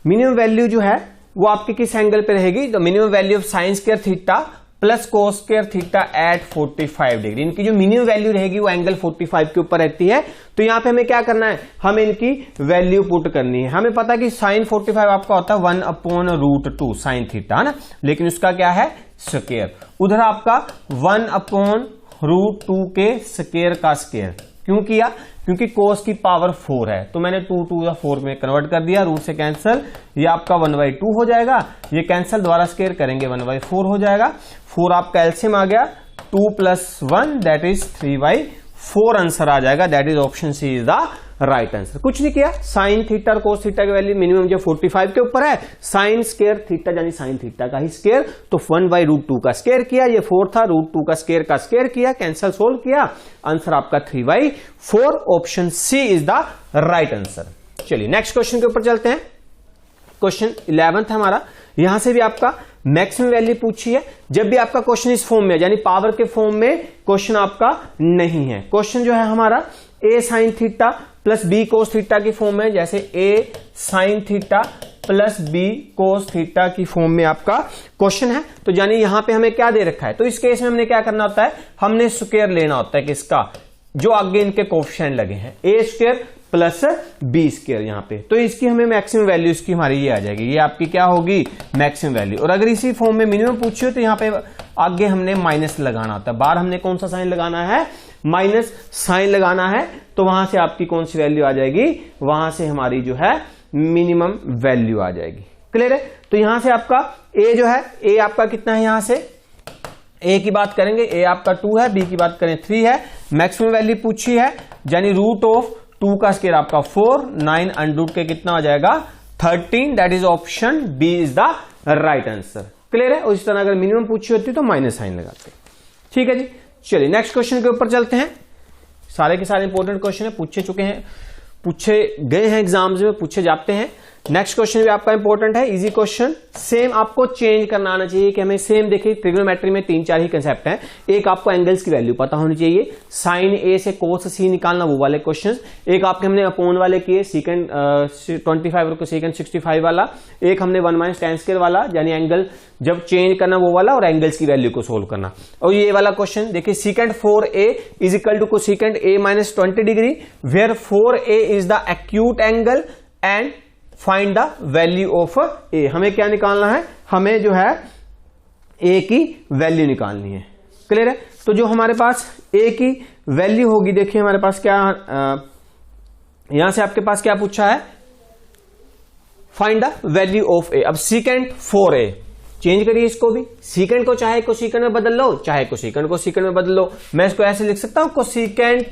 मिनिमम वैल्यू जो है वो आपके किस एंगल पे रहेगी, तो minimum value of sine square theta plus cos square theta at 45 degree. इनकी जो मिनिमम वैल्यू रहेगी वो एंगल 45 के ऊपर रहती है। तो यहां पे हमें क्या करना है, हमें इनकी वैल्यू पुट करनी है। हमें पता है कि साइन 45 आपका होता है 1/√2 साइन थीटा, है ना, लेकिन उसका क्या है, स्क्वायर। उधर आपका 1/√2 के स्क्वायर का स्क्वायर क्यों किया, क्योंकि कोस की पावर 4 है, तो मैंने 2 टू 4 में कन्वर्ट कर दिया, रूट से कैंसिल, ये आपका 1/2 हो जाएगा, ये कैंसिल, दोबारा स्क्वायर करेंगे 1/4 हो जाएगा। 4 आपका एलसीएम आ गया, 2 + 1 दैट इज 3/4 आंसर आ जाएगा। That is option C is the right answer. कुछ नहीं किया, साइन थीटा और कोस थीटा की वैल्यू मिनिमम जो 45 के ऊपर है, साइन स्क्वायर थीटा यानी साइन थीटा का ही स्क्वायर, तो 1/√2 का स्क्वायर किया, ये 4 था, √2 का स्क्वायर किया, कैंसिल सोल्व किया, आंसर आपका 3/4। Option C is the right answer. चलिए नेक्स्ट क्वेश्चन के ऊपर चलते हैं। क्वेश्चन 11th है हमारा। यहां से भी आपका मैक्सिमम वैल्यू पूछी है। जब भी आपका क्वेश्चन इस फॉर्म में यानी पावर के फॉर्म में क्वेश्चन आपका नहीं है, क्वेश्चन जो है हमारा a sin theta plus b cos theta की फॉर्म में, जैसे a sin theta plus b cos theta की फॉर्म में आपका क्वेश्चन है। तो यानी यहां पे हमें क्या दे रखा है, तो इस केस में हमने क्या करना होता है, हमने स्क्वायर लेना होता है किसका, जो आगे इनके कोएफिशिएंट लगे हैं, a square plus B square यहाँ पे। तो इसकी हमें मैक्सिमम वैल्यू इसकी हमारी ये आ जाएगी, ये आपकी क्या होगी, मैक्सिमम वैल्यू। और अगर इसी फॉर्म में मिनिमम पूछी हो तो यहाँ पे आगे हमने माइनस लगाना होता है, बाहर हमने कौन सा साइन लगाना है, माइनस साइन लगाना है। तो वहां से आपकी कौन सी वैल्यू आ जाएगी, वहां से हमारी जो है मिनिमम वैल्यू आ जाएगी। क्लियर है। तो यहां से आपका ए जो है, ए आपका कितना है, यहां से ए की बात करेंगे, ए आपका 2 है, बी की बात करें 3 है, मैक्सिमम वैल्यू पूछी है, यानी √2 का स्क्वायर आपका 4, 9 अंडर के कितना हो जाएगा 13, that is option B is the right answer. Clear है। उसी तरह अगर मिनिमम पूछी होती तो माइनस साइन लगाते। ठीक है जी। चलिए नेक्स्ट क्वेश्चन के ऊपर चलते हैं। सारे के सारे इंपॉर्टेंट क्वेश्चन है, पूछे गए हैं एग्जाम्स में, पूछे जाते हैं। नेक्स्ट क्वेश्चन भी आपका इंपॉर्टेंट है, इजी क्वेश्चन। सेम आपको चेंज करना आना चाहिए कि हमें सेम, देखिए ट्रिग्नोमेट्री में 3-4 ही कंसेप्ट हैं। एक आपको एंगल्स की वैल्यू पता होनी चाहिए, साइन ए से कोस सी निकालना, वो वाले क्वेश्चंस। एक आपके हमने अपोन वाले किए, सेकंड 25 और सेकंड 65 वाला। एक हमने 1 - tan स्क्वायर वाला, यानी एंगल जब चेंज करना वो वाला, और एंगल्स की वैल्यू को सोल्व करना। और ये वाला क्वेश्चन देखिए, second 4a is equal to second a - 20 degree, where 4a is the acute angle and find the value of A. हमें क्या निकालना है, हमें जो है ए की वैल्यू निकालनी है। क्लियर है। तो जो हमारे पास ए की वैल्यू होगी, देखिए हमारे पास क्या, यहां से आपके पास क्या पूछा है, फाइंड द वैल्यू ऑफ ए। अब सेकंड 4a, चेंज करिए इसको भी, सीकेंड को चाहे कोसेकेंड में बदल लो, चाहे कोसेकेंड को सीकेंड में बदल लो। मैं इसको ऐसे लिख सकता हूं, कोसेकेंड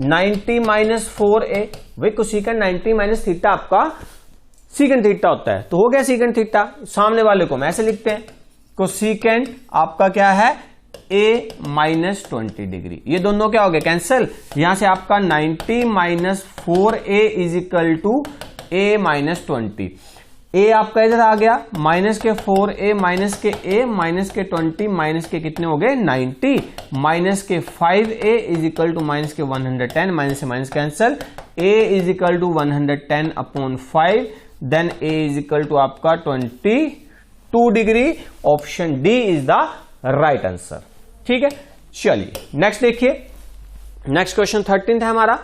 90 - 4a, वही कोसेकेंड 90 - थीटा आपका सीकेंड थीटा होता है, तो हो गया सीकेंड थीटा। सामने वाले को हम ऐसे लिखते हैं, कोसेकेंड आपका क्या है, a - 20 डिग्री। ये दोनों क्या हो गए, कैंसिल। यहां से आपका 90 - 4a is equal to a - 20। a आपका इधर आ गया, माइनस के 4a माइनस के a माइनस के 20 माइनस के कितने हो गए 90, माइनस के 5a is equal to minus के 110, माइनस से minus cancel, a is equal to 110/5, then a is equal to आपका 22 degree. Option D is the right answer. ठीक है। चलिए नेक्स्ट देखिए, नेक्स्ट क्वेश्चन 13 है हमारा।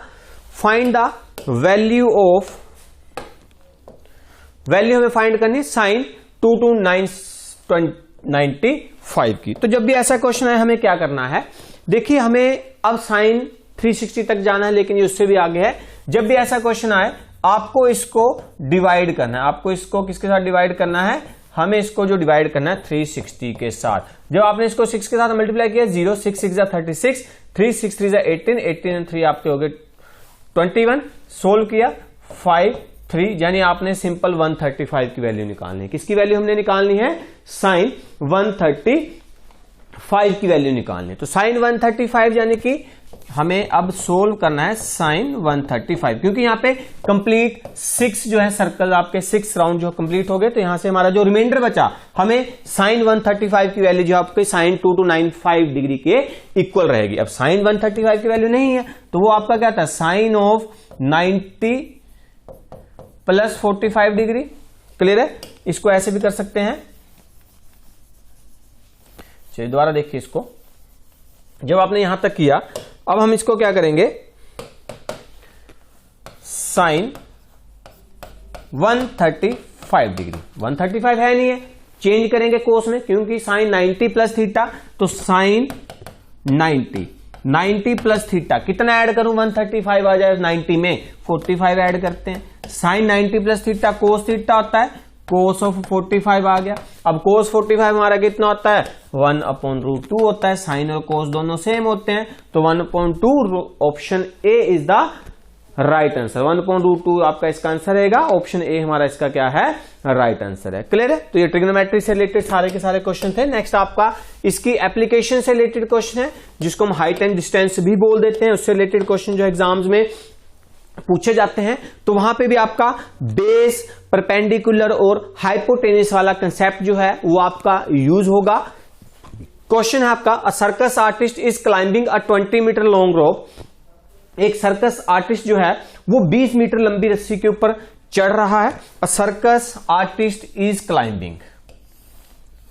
Find the value of, value हमें फाइंड करनी साइन 22995 की। तो जब भी ऐसा क्वेश्चन है हमें क्या करना है, देखिए हमें अब साइन 360 तक जाना है, लेकिन ये उससे भी आगे है। जब भी ऐसा क्वेश्चन आए आपको इसको डिवाइड करना है, आपको इसको किसके साथ डिवाइड करना है, हमें इसको जो डिवाइड करना है 360 के साथ। जब आपने इसको 6 के साथ मल्टीप्लाई किया, 0 6 6 36, 3 6 3 18, 18 और 3 आपके हो गए 21। सोल्व किया 5 3, यानी आपने सिंपल 135 की वैल्यू निकालनी है। किसकी वैल्यू हमने निकालनी है, साइन 5 की वैल्यू निकालनी है। तो साइन 135 यानी कि हमें अब सोल्व करना है साइन 135, क्योंकि यहां पे कंप्लीट 6 जो है सर्कल आपके 6 राउंड जो कंप्लीट हो गए, तो यहां से हमारा जो रिमाइंडर बचा हमें साइन 135 की वैल्यू जो आपके साइन 2295 डिग्री के इक्वल रहेगी। अब साइन 135 की वैल्यू नहीं है तो वो आपका क्या था, sine of 90 plus 45 degree. Clear है? इसको ऐसे भी कर सकते हैं। चलिए दोबारा देखिए इसको। जब आपने यहां तक किया, अब हम इसको क्या करेंगे, साइन 135 डिग्री, 135 है नहीं है, चेंज करेंगे कोस में, क्योंकि साइन 90 प्लस थीटा, तो साइन 90 प्लस थीटा कितना ऐड करूं, 135 आ जाए, 90 में 45 ऐड करते हैं। Sine 90 plus theta cos theta होता है, कोस ऑफ 45 आ गया। अब कोस 45 हमारा कितना होता है, 1/√2 होता है। साइन और कोस दोनों सेम होते हैं, तो 1/2 option A is the right answer. 1/√2 आपका इसका आंसर रहेगा, ऑप्शन ए हमारा इसका क्या है, राइट आंसर है। क्लियर है? तो ये ट्रिग्नोमेट्री से रिलेटेड सारे के सारे क्वेश्चन थे। नेक्स्ट आपका इसकी एप्लीकेशन से रिलेटेड क्वेश्चन है, जिसको हम हाइट एंड डिस्टेंस भी बोल देते हैं। उससे रिलेटेड क्वेश्चन जो एग्जाम्स में पूछे जाते हैं, तो वहां पे भी आपका बेस, परपेंडिकुलर और हाइपोटेनिस वाला कंसेप्ट जो है वो आपका यूज होगा। क्वेश्चन है आपका, a circus artist is climbing a 20 metre long rope. एक सर्कस आर्टिस्ट जो है वो 20 मीटर लंबी रस्सी के ऊपर चढ़ रहा है। अ circus artist is climbing,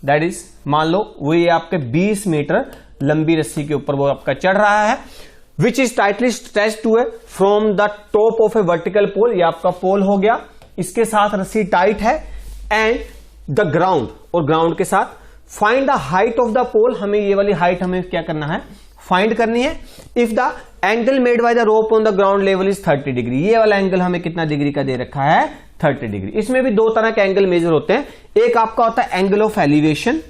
that is, मान लो वो ये आपके 20 मीटर लंबी रस्सी के ऊपर वो आपका चढ़ रहा है। Which is tightly stretched to a from the top of a vertical pole, ये आपका पोल हो गया, इसके साथ रस्सी टाइट है, एंड द ग्राउंड, और ग्राउंड के साथ। Find the height of the pole, हमें ये वाली हाइट हमें क्या करना है, फाइंड करनी है। If the angle made by the rope on the ground level is 30 degree, ये वाला एंगल हमें कितना डिग्री का दे रखा है, 30 डिग्री। इसमें भी दो तरह के एंगल मेजर होते हैं, एक आपका होता है angle of elevation.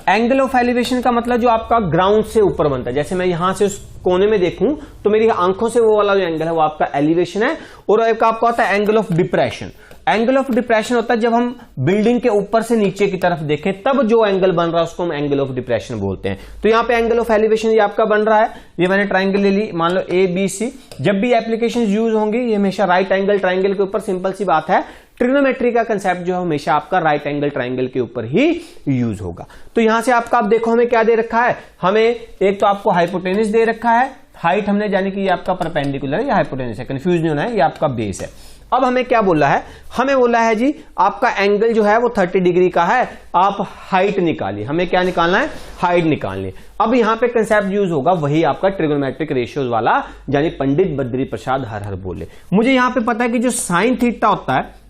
Angle of elevation का मतलब जो आपका ग्राउंड से ऊपर बनता है, जैसे मैं यहां से उस कोने में देखूं तो मेरी आंखों से वो वाला जो एंगल है वो आपका एलिवेशन है। और एक आपका होता है angle of depression. Angle of depression होता है जब हम बिल्डिंग के ऊपर से नीचे की तरफ देखें तब जो एंगल बन रहा है उसको हम एंगल ऑफ डिप्रेशन बोलते हैं। तो यहां पे एंगल ऑफ एलिवेशन ये आपका बन रहा है, ये मैंने ट्राइंगल ले ली, मान लो ABC। जब भी एप्लीकेशन यूज होंगी ये हमेशा राइट एंगल ट्राइंगल के ऊपर, सिंपल सी बात है, ट्रिग्नोमेट्री का कंसेप्ट जो है हमेशा आपका राइट एंगल ट्राइंगल के ऊपर ही यूज होगा। तो यहां से आपका, आप देखो हमें क्या दे रखा है, हमें एक तो आपको हाइपोटेनिस दे रखा है, हाइट हमने जाने कि ये आपका परपेंडिकुलर है या हाइपोटेनिस है, कंफ्यूज नहीं होना है, ये आपका बेस है। अब हमें क्या बोला है, हमें बोला है जी आपका एंगल जो है वो 30 डिग्री का है, आप हाइट निकालिए। हमें क्या निकालना है, हाइट निकालनी। अब यहां पे कंसेप्ट यूज होगा वही आपका ट्रिगोनोमेट्रिक रेशियोज वाला, यानी पंडित बद्री प्रसाद हर हर बोले। मुझे यहां पे पता है कि जो साइन थीटा होता है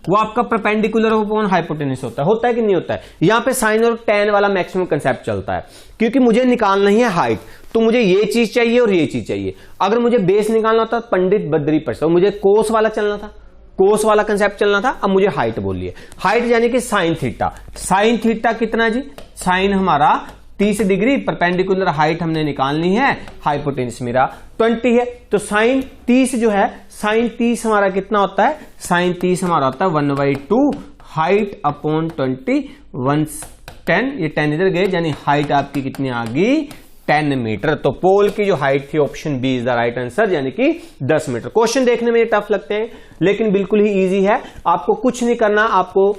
वो आपका परपेंडिकुलर अपॉन हाइपोटेनिस होता है कि नहीं होता है। यहां पे साइन और टेन वाला मैक्सिमम कंसेप्ट चलता है, क्योंकि मुझे निकालना ही है हाइट, तो मुझे ये चीज चाहिए और ये चीज चाहिए। अगर मुझे बेस निकालना होता पंडित बद्री प्रसाद, मुझे कोस वाला चलना था, कोस वाला कंसेप्ट चलना था। अब मुझे हाइट बोलिए, हाइट यानी कि साइन थीटा। साइन थीटा कितना जी, साइन हमारा 30 डिग्री, परपेंडिकुलर हाइट हमने निकालनी है, हाइपोटेनिस मेरा 20 है। तो साइन 30 जो है, साइन 30 हमारा कितना होता है, साइन 30 हमारा होता है 1/2 हाइट अपॉन 20, 110, ये 10 इधर गए, यानी हाइट आपकी कितनी आ गई, 10 मीटर। तो पोल की जो हाइट थी option B is the right answer, यानी कि 10 मीटर। क्वेश्चन देखने में ये टफ लगते हैं लेकिन बिल्कुल ही इजी है, आपको कुछ नहीं करना, आपको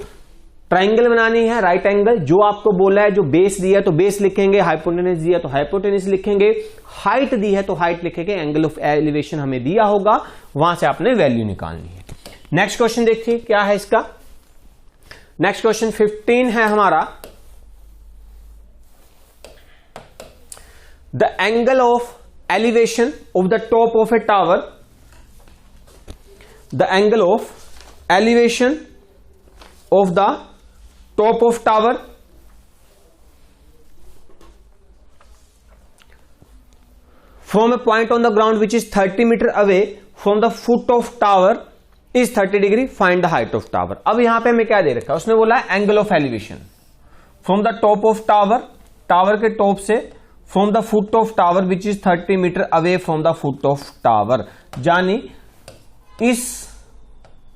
ट्राइंगल बनानी है, राइट एंगल जो आपको बोला है, जो बेस दिया है तो बेस लिखेंगे, हाइपोटेनिस दिया तो हाइपोटेनिस लिखेंगे, हाइट दी है तो हाइट लिखेंगे, एंगल ऑफ एलिवेशन हमें दिया होगा, वहां से आपने वैल्यू निकालनी है। नेक्स्ट क्वेश्चन देखिए क्या है इसका। नेक्स्ट क्वेश्चन 15 है हमारा, the angle of elevation of the top of A tower, the angle of elevation of the top of tower from a point on the ground which is 30 meter away from the foot of tower is 30 degree, find the height of tower। अब यहां पे हमें क्या दे रखा है, उसने बोला है angle of elevation from the top of tower, tower के टॉप से, from the foot of tower which is 30 metre away from the foot of tower, यानी इस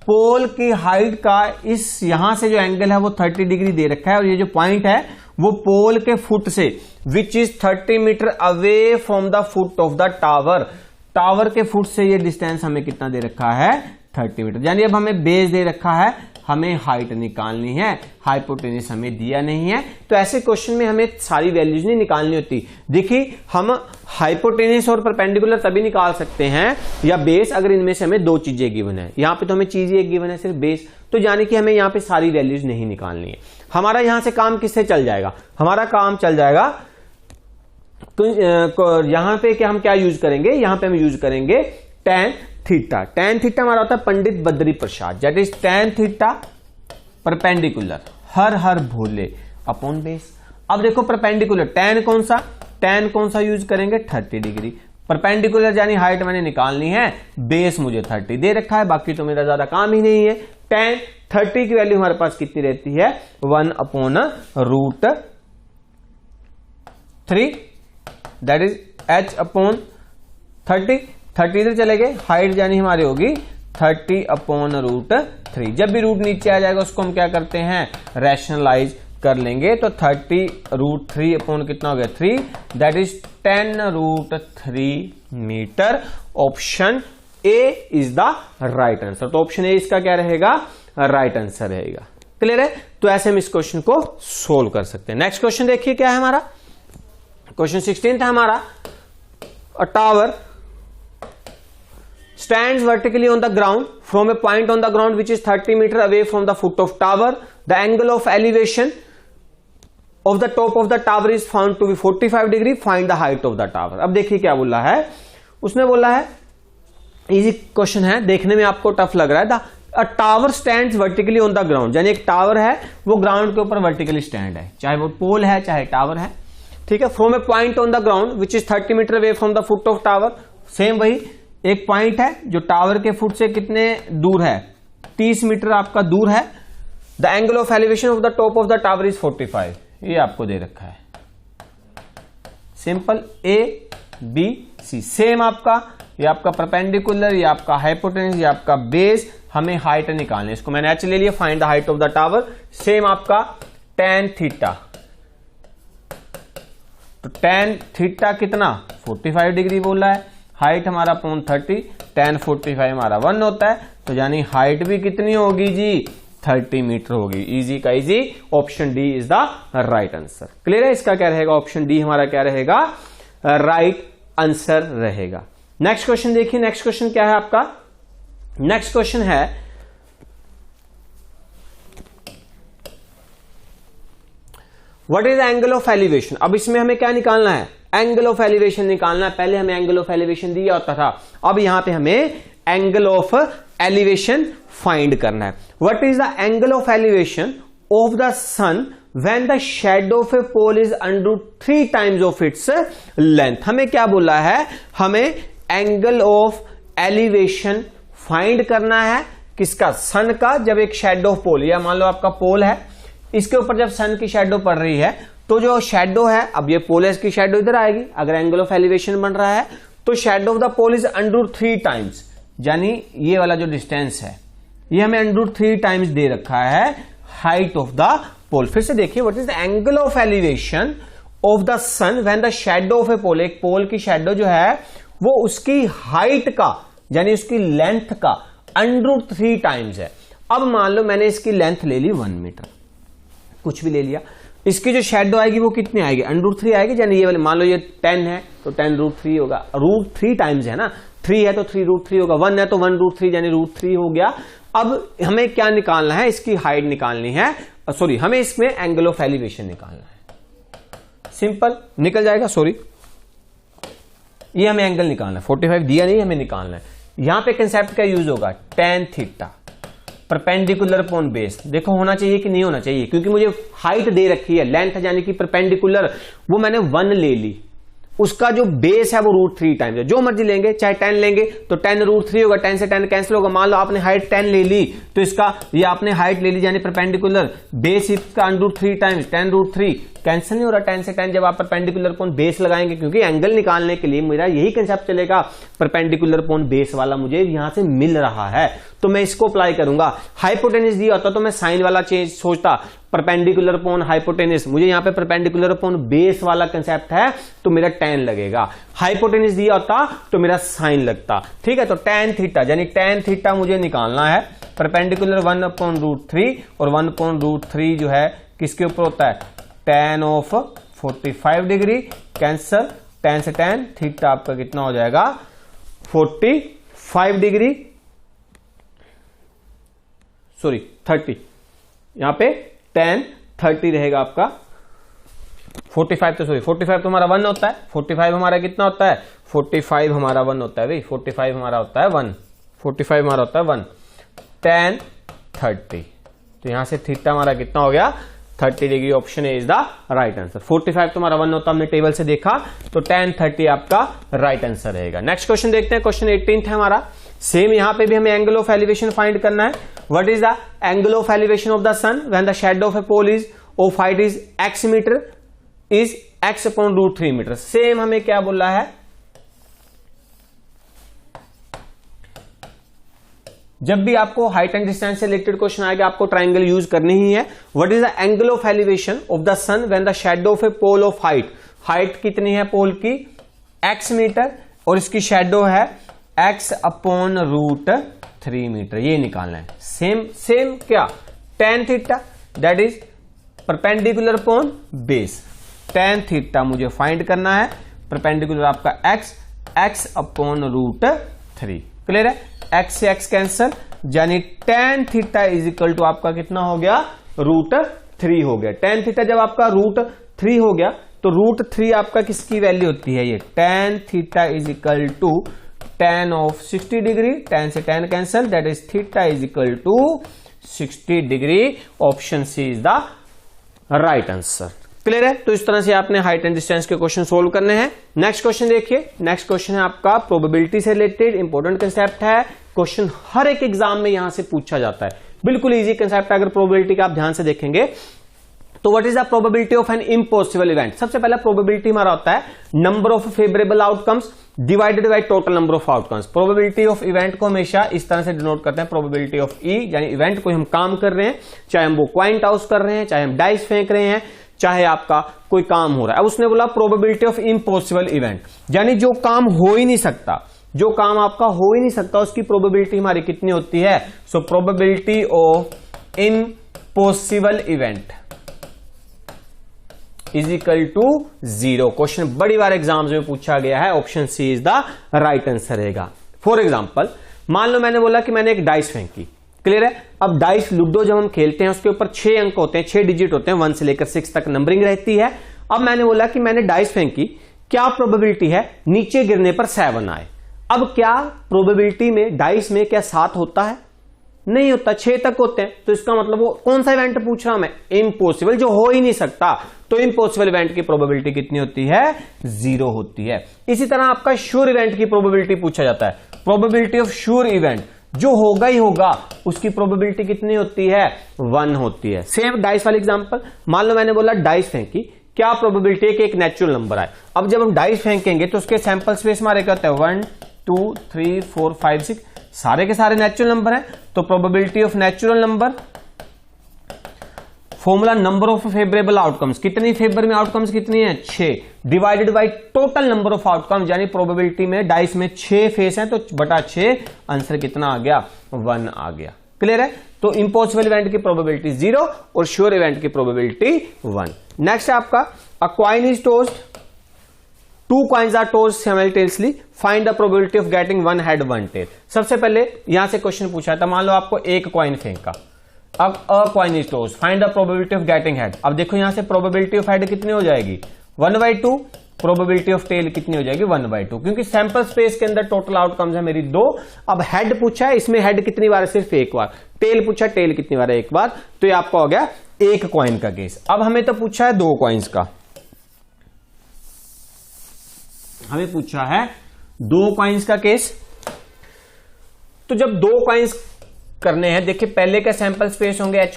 पोल की हाइट का इस यहां से जो एंगल है वो 30 डिग्री दे रखा है, और ये जो पॉइंट है वो पोल के फुट से which is 30 metre away from the foot of the tower. Tower के फुट से ये डिस्टेंस हमें कितना दे रखा है 30 मीटर। यानी अब हमें बेस दे रखा है, हमें हाइट निकालनी है, हाइपोटेनस हमें दिया नहीं है। तो ऐसे क्वेश्चन में हमें सारी वैल्यूज नहीं निकालनी होती। देखिए हम हाइपोटेनस और परपेंडिकुलर तभी निकाल सकते हैं या बेस अगर इनमें से हमें दो चीजें गिवन है। यहां पे तो हमें चीज एक गिवन है सिर्फ बेस, तो यानी कि हमें यहां पे सारी वैल्यूज नहीं निकालनी है। हमारा यहां से काम किससे चल जाएगा, हमारा काम चल जाएगा यहां पे क्या हम क्या यूज करेंगे, यहां पे हम यूज करेंगे tan थीटा। tan थीटा हमारा होता है Pandit Badri Prasad, that is tan theta perpendicular हर भोले अपॉन बेस। अब देखो परपेंडिकुलर tan कौन सा यूज करेंगे 30 डिग्री। परपेंडिकुलर यानी हाइट मैंने निकालनी है, बेस मुझे 30 दे रखा है, बाकी तो मेरा ज्यादा काम ही नहीं है। tan 30 की वैल्यू हमारे पास कितनी रहती है 1/√3, दैट इज h अपॉन 30 इधर चले गए, हाइट यानी हमारी होगी 30/√3। जब भी रूट नीचे आ जाएगा उसको हम क्या करते हैं रैशनलाइज कर लेंगे, तो 30√3 अपॉन कितना हो गया 3, that is 10√3 metre. Option A is the right answer. तो ऑप्शन ए इसका क्या रहेगा राइट आंसर रहेगा। क्लियर है, तो ऐसे हम इस क्वेश्चन को सोल्व कर सकते हैं। नेक्स्ट क्वेश्चन देखिए क्या है हमारा, क्वेश्चन 16 था हमारा। अ tower stands vertically on the ground from a point on the ground which is 30 meter away from the foot of tower. The angle of elevation of the top of the tower is found to be 45 degree. Find the height of the tower. अब देखिए क्या बोला है, उसने बोला है easy question है, देखने में आपको टफ लग रहा है। अ tower stands vertically on the ground, यानी एक टावर है वो ग्राउंड के ऊपर वर्टिकली स्टैंड है, चाहे वो पोल है चाहे टावर है, ठीक है। From a point on the ground which is 30 metre away from the foot of tower. Same वही एक पॉइंट है जो टावर के फुट से कितने दूर है 30 मीटर आपका दूर है। The angle of elevation of the top of the tower is 45, ये आपको दे रखा है। Simple A B C same आपका, ये आपका परपेंडिकुलर, ये आपका हाइपोटेनस, ये आपका बेस। हमें हाइट निकालनी है, इसको मैंने H ले लिया। Find the height of the tower. Same आपका tan थीटा, तो tan थीटा कितना 45 डिग्री बोल रहा है, हाइट हमारा अपॉन 30, tan 45 हमारा 1 होता है, तो यानी हाइट भी कितनी होगी जी 30 मीटर होगी। इजी का easy, option D is the right answer. Clear है, इसका क्या रहेगा ऑप्शन डी हमारा क्या रहेगा राइट आंसर रहेगा। नेक्स्ट क्वेश्चन देखिए, नेक्स्ट क्वेश्चन क्या है आपका, नेक्स्ट क्वेश्चन है what is angle of elevation. अब इसमें हमें क्या निकालना है एंगल ऑफ एलिवेशन निकालना है। पहले हमें एंगल ऑफ एलिवेशन दिया होता था, अब यहां पे हमें एंगल ऑफ एलिवेशन फाइंड करना है। What is the angle of elevation of the sun when the shadow of a pole is √3 times of its length. हमें क्या बोला है, हमें एंगल ऑफ एलिवेशन फाइंड करना है किसका सन का, जब एक शैडो ऑफ पोल, या मान लो आपका पोल है, इसके ऊपर जब सन की शैडो पड़ रही है, तो जो शैडो है, अब ये पोल है, इसकी शैडो इधर आएगी। अगर एंगल ऑफ एलिवेशन बन रहा है तो shadow of the pole is √3 times, यानी ये वाला जो डिस्टेंस है ये हमें √3 टाइम्स दे रखा है हाइट ऑफ द पोल। फिर से देखिए, what is the angle of elevation of the sun when the shadow of a pole, एक पोल की शैडो जो है वो उसकी हाइट का यानी उसकी लेंथ का √3 टाइम्स है। अब मान लो मैंने इसकी लेंथ ले ली 1 मीटर, कुछ भी ले लिया, इसकी जो शैडो आएगी वो कितनी आएगी √3 आएगी, यानी ये वाले मान लो ये 10 है तो 10√3 होगा, √3 टाइम्स है ना, 3 है तो 3√3 होगा, 1 है तो 1√3 यानी √3 हो गया। अब हमें क्या निकालना है, इसकी हाइट निकालनी है, सॉरी हमें इसमें एंगल ऑफ एलिवेशन निकालना है। सिंपल निकल जाएगा, सॉरी ये हमें एंगल निकालना है, 45 दिया नहीं, हमें निकालना है। यहां पे कंसेप्ट का यूज होगा tan theta perpendicular upon base. देखो होना चाहिए कि नहीं होना चाहिए, क्योंकि मुझे हाइट दे रखी है, लेंथ यानी कि परपेंडिकुलर वो मैंने 1 ले ली, उसका जो बेस है वो √3 टाइम्स है। जो मर्जी लेंगे, चाहे 10 लेंगे तो 10√3 होगा, 10 से 10 कैंसिल होगा। मान लो आपने हाइट 10 ले ली तो इसका ये आपने हाइट ले ली यानी परपेंडिकुलर, बेस इसका √3 टाइम्स 10√3 कैंसिल नहीं हो रहा 10 से 10 जब आप परपेंडिकुलर अपॉन बेस लगाएंगे, क्योंकि एंगल निकालने के लिए मेरा यही कंसेप्ट चलेगा, परपेंडिकुलर अपॉन बेस वाला मुझे यहां से मिल रहा है तो मैं इसको अप्लाई करूंगा। हाइपोटेनस दिया होता तो मैं साइन वाला चेंज सोचता, परपेंडिकुलर अपॉन हाइपोटेनिस, मुझे यहाँ पे परपेंडिकुलर अपॉन बेस वाला कंसेप्ट है तो मेरा tan लगेगा, हाइपोटेनिस दिया होता तो मेरा साइन लगता। ठीक है, तो tan थीटा यानी tan थीटा मुझे निकालना है, परपेंडिकुलर 1/√3 और 1/√3 जो है किसके ऊपर होता है, tan of 45 degree, cancer, tan से tan, थीटा आपका कितना हो जाएगा 45 डिग्री, सॉरी 30, यहां पे tan 30 रहेगा आपका, 45 तो हमारा 1 होता है, 45 हमारा कितना होता है, 45 हमारा 1 होता है भाई, 45 हमारा होता है 1, 45 हमारा होता है 1, tan 30, तो यहां से थीटा हमारा कितना हो गया 30 degree, option A is the right answer. 45 तो हमारा 1 होता, हमने टेबल से देखा, तो tan 30 आपका राइट आंसर रहेगा। नेक्स्ट क्वेश्चन देखते हैं, क्वेश्चन 18 है हमारा, सेम यहां पे भी हमें एंगल ऑफ एलिवेशन फाइंड करना है। What is the angle of elevation of the sun when the shadow of a pole is of height is x metre is x/√3 metre. Same हमें क्या बोला है, जब भी आपको हाइट एंड डिस्टेंस से रिलेटेड क्वेश्चन आएगा आपको ट्राइंगल यूज करनी ही है। What is the angle of elevation of the sun when the shadow of a pole of height, height कितनी है पोल की x मीटर और इसकी शैडो है x/√3 मीटर, ये निकालना है। सेम क्या, tan theta that is perpendicular upon base, tan theta मुझे फाइंड करना है, परपेंडिकुलर आपका x/√3, क्लियर है, x से x कैंसल, यानी tan theta is equal to आपका कितना हो गया √3 हो गया। tan थीटा जब आपका √3 हो गया तो √3 आपका किसकी वैल्यू होती है, ये tan theta is equal to tan of 60 degree, tan से tan cancel, that is theta is equal to 60 degree, option C is the right answer. Clear है, तो इस तरह से आपने हाइट एंड डिस्टेंस के क्वेश्चन सोल्व करने हैं। नेक्स्ट क्वेश्चन देखिए, नेक्स्ट क्वेश्चन है आपका प्रोबेबिलिटी से रिलेटेड, इंपॉर्टेंट कंसेप्ट है, क्वेश्चन हर एक एग्जाम में यहां से पूछा जाता है, बिल्कुल इजी कंसेप्ट है। अगर प्रोबेबिलिटी का आप ध्यान से देखेंगे तो what is the probability of an impossible event. सबसे पहला प्रोबेबिलिटी हमारा होता है number of favourable outcomes divided by total number of outcomes. Probability of event को हमेशा इस तरह से डिनोट करते हैं, प्रोबेबिलिटी ऑफ ई, यानी इवेंट कोई हम काम कर रहे हैं, चाहे हम वो क्वाइन टॉस कर रहे हैं, चाहे हम डाइस फेंक रहे हैं, चाहे आपका कोई काम हो रहा है। अब उसने बोला प्रोबेबिलिटी ऑफ इम्पॉसिबल इवेंट, यानी जो काम हो ही नहीं सकता, जो काम आपका हो ही नहीं सकता उसकी प्रोबेबिलिटी हमारी कितनी होती है। So probability of impossible event is equal to 0। Question बड़ी बार एग्जाम्स में पूछा गया है, option C is the right answer रहेगा। फॉर एग्जाम्पल, मान लो मैंने बोला कि मैंने एक डाइस फेंकी, क्लियर है। अब डाइस लूडो जब हम खेलते हैं उसके ऊपर 6 अंक होते हैं, 6 डिजिट होते हैं, 1 से लेकर 6 तक नंबरिंग रहती है। अब मैंने बोला कि मैंने डाइस फेंकी, क्या प्रोबेबिलिटी है नीचे गिरने पर 7 आए। अब क्या प्रोबेबिलिटी में डाइस में क्या 7 होता है, नहीं होता, 6 तक होते हैं। तो इसका मतलब वो कौन सा इवेंट पूछ रहा हूं मैं, इम्पॉसिबल, जो हो ही नहीं सकता। तो इम्पॉसिबल इवेंट की प्रोबेबिलिटी कितनी होती है, 0 होती है। इसी तरह आपका श्योर इवेंट की प्रोबेबिलिटी पूछा जाता है, प्रोबेबिलिटी ऑफ श्योर इवेंट, जो होगा ही होगा उसकी प्रोबेबिलिटी कितनी होती है, 1 होती है। सेम डाइस वाली एग्जांपल, मान लो मैंने बोला डाइस फेंकी, क्या प्रोबेबिलिटी है कि एक नेचुरल नंबर आए। अब जब हम डाइस फेंकेंगे तो उसके सैंपल स्पेस हमारे क्या होता है, 1 2 3 4 5 6, सारे के सारे नेचुरल नंबर हैं। तो probability of natural number, formula number of favourable outcomes, कितनी फेवर में आउटकम्स कितनी है, 6, divided by total number of outcomes, यानी प्रोबेबिलिटी में डाइस में 6 फेस हैं तो बटा 6, आंसर कितना आ गया, 1 आ गया। क्लियर है, तो इम्पॉसिबल इवेंट की प्रोबेबिलिटी 0 और श्योर इवेंट की प्रोबेबिलिटी 1। नेक्स्ट है आपका a coin is tossed, 2 coins are tossed simultaneously, find the probability of getting 1 head 1 tail. सबसे पहले यहां से क्वेश्चन पूछा था, मान लो आपको एक कॉइन फेंका, अब अ coin is tossed, find the probability of getting head. अब देखो यहां से प्रोबेबिलिटी ऑफ हेड कितनी हो जाएगी, 1/2, प्रोबेबिलिटी ऑफ टेल कितनी हो जाएगी, 1/2, क्योंकि सैंपल स्पेस के अंदर टोटल आउटकम्स है मेरी 2। अब हेड पूछा है, इसमें हेड कितनी बार है, सिर्फ एक बार। टेल पूछा, टेल कितनी बार है, एक बार। तो ये आपका हो गया एक कॉइन का केस। अब हमें तो पूछा है 2 कॉइन्स का, हमें पूछा है 2 कॉइन्स का केस। तो जब 2 कॉइन्स करने हैं, देखिए पहले के सैंपल स्पेस होंगे H,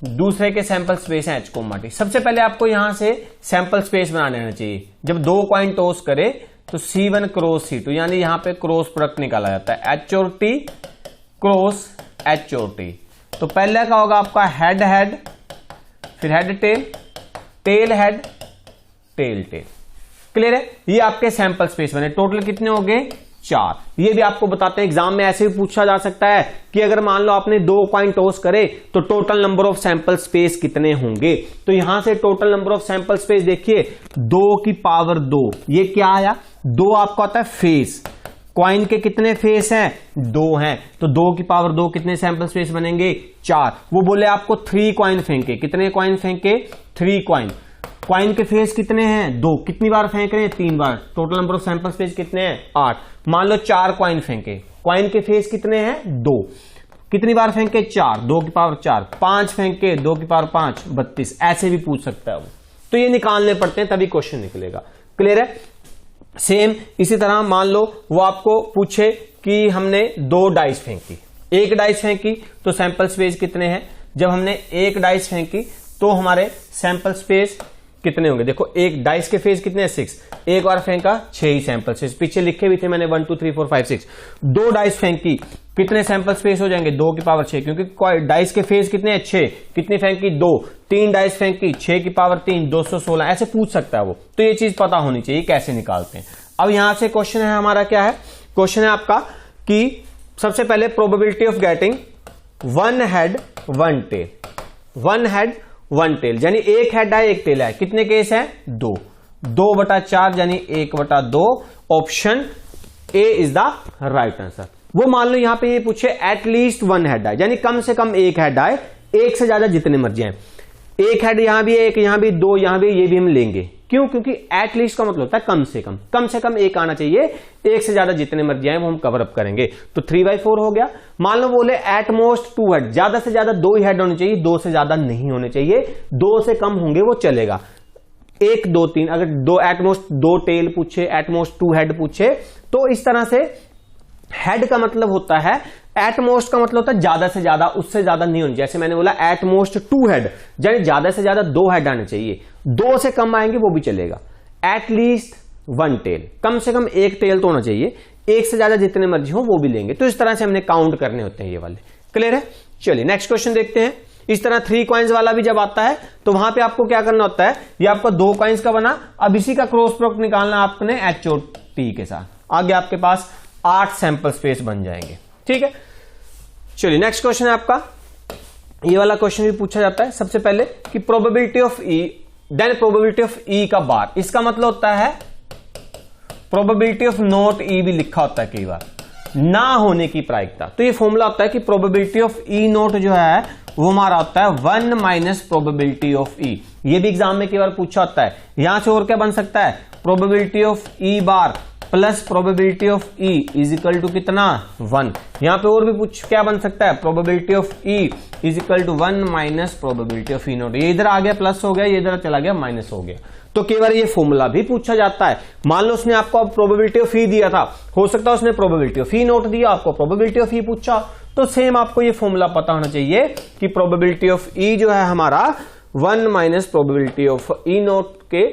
दूसरे के सैंपल स्पेस है H, सबसे पहले आपको यहां से सैंपल स्पेस बना लेना चाहिए। जब 2 कॉइन टॉस करे तो C1 क्रॉस C2, यानी यहां पे क्रॉस प्रोडक्ट निकाला जाता है, H और T क्रॉस H और T। तो पहले का होगा आपका हेड हेड फिर head tail, tail head, tail tail. Clear है? ये आपके सैंपल स्पेस बने। टोटल कितने हो गए? 4। ये भी आपको बताते हैं, एग्जाम में ऐसे भी पूछा जा सकता है कि अगर मान लो आपने 2 कॉइन टॉस करे तो total number of sample space कितने होंगे। तो यहां से total number of sample space देखिए 2 की पावर 2, ये क्या आया? 2 आपका होता है फेस। कॉइन के कितने फेस हैं? 2 हैं, तो 2 की पावर 2 कितने सैंपल स्पेस बनेंगे? 4। वो बोले आपको 3 कॉइन फेंके। कितने कॉइन फेंके? 3 कॉइन। कॉइन के फेस कितने हैं? 2। कितनी बार फेंक रहे हैं? 3 बार। Total number of sample space कितने हैं? 8। मान लो 4 कॉइन फेंके, कॉइन के फेस कितने हैं? 2। कितनी बार फेंके? 4। 2 की पावर 4। 5 फेंके, 2 की पावर 5, 32। ऐसे भी पूछ सकता है वो, तो ये निकालने पड़ते हैं तभी क्वेश्चन निकलेगा। क्लियर है? सेम इसी तरह मान लो वो आपको पूछे कि हमने 2 डाइस फेंकी, 1 डाइस फेंकी तो सैंपल स्पेस कितने हैं? जब हमने 1 डाइस फेंकी तो हमारे सैंपल स्पेस कितने होंगे? देखो, 1 डाइस के फेस कितने हैं? 6। एक बार फेंका 6 ही सैंपल स्पेस। पीछे लिखे भी थे मैंने 1 2 3 4 5 6। 2 डाइस फेंकी, कितने सैंपल स्पेस हो जाएंगे? 2 की पावर 6, क्योंकि डाइस के फेस कितने हैं? 6। कितनी फेंकी? 2। 3 डाइस फेंकी, 6 की पावर 3, 216। ऐसे पूछ सकता है वो, तो ये चीज पता होनी चाहिए कैसे निकालते हैं। अब यहां से क्वेश्चन है हमारा, क्या है क्वेश्चन? है आपका कि सबसे पहले probability of getting 1 head 1 tail. 1 head 1 tail यानी 1 हेड है 1 टेल है। कितने केस है? 2। 2/4 यानी 1/2। Option A is the right answer. वो मान लो यहां पे ये पूछे एटलीस्ट 1 हेड है, यानी कम से कम 1 हेड आए, 1 से ज्यादा जितने मर्जी आए। 1 हेड यहां भी 1, यहां भी 2, यहां भी, ये भी हम लेंगे। क्यों? क्योंकि एटलीस्ट का मतलब होता है कम से कम, कम से कम 1 आना चाहिए। 1 से ज्यादा जितने मर्जी आए वो हम कवर अप करेंगे। तो 3/4 हो गया। मान लो बोले एट मोस्ट 2 हेड, ज्यादा से ज्यादा 2 ही हेड होने चाहिए, 2 से ज्यादा नहीं होने चाहिए। 2 से कम होंगे वो चलेगा। 1 2 3, अगर 2 एटमोस्ट 2 टेल पूछे, एटमोस्ट 2 हेड पूछे, तो इस तरह से हेड का मतलब होता है, एटमोस्ट का मतलब होता है ज्यादा से ज्यादा, उससे ज्यादा नहीं होनी। जैसे मैंने बोला एटमोस्ट 2 हेड, यानी ज्यादा से ज्यादा 2 हेड आने चाहिए। 2 से कम आएंगे वो भी चलेगा। एटलीस्ट 1 टेल, कम से कम 1 टेल तो होना चाहिए। 1 से ज्यादा जितने मर्जी हो वो भी लेंगे। तो इस तरह से हमने काउंट करने होते हैं ये वाले। क्लियर है? चलिए नेक्स्ट क्वेश्चन देखते हैं। इस तरह 3 कॉइन्स वाला भी जब आता है तो वहां पे आपको क्या करना होता है? ये आपका 2 कॉइन्स का बना, अब इसी का क्रॉस प्रोडक्ट निकालना आपने HOT के साथ। आगे आपके पास 8 सैंपल स्पेस बन जाएंगे। ठीक है, चलिए नेक्स्ट क्वेश्चन है आपका। ये वाला क्वेश्चन भी पूछा जाता है सबसे पहले कि probability of E then probability of E का बार। इसका मतलब होता है प्रोबेबिलिटी ऑफ नॉट ई भी लिखा होता है कई बार, ना होने की प्रायिकता। तो ये फॉर्मूला होता है कि प्रोबेबिलिटी ऑफ ई नॉट जो है वो हमारा होता है 1 माइनस प्रोबेबिलिटी ऑफ ई। ये भी एग्जाम में कई बार पूछा होता है। यहां से और क्या बन सकता है? Probability of E bar plus probability of E is equal to कितना? 1। यहां पे और भी क्या बन सकता है? Probability of E is equal to 1 minus probability of E not. ये इधर आ गया प्लस हो गया, ये इधर चला गया माइनस हो गया। तो कई बार ये फॉर्मूला भी पूछा जाता है। मान लो उसने आपको प्रोबेबिलिटी ऑफ ई दिया था, हो सकता है उसने प्रोबेबिलिटी ऑफ ई नॉट दिया, आपको प्रोबेबिलिटी ऑफ ई पूछा, तो सेम आपको ये फॉर्मूला पता होना चाहिए कि प्रोबेबिलिटी ऑफ ई जो है हमारा 1 minus probability of E not के,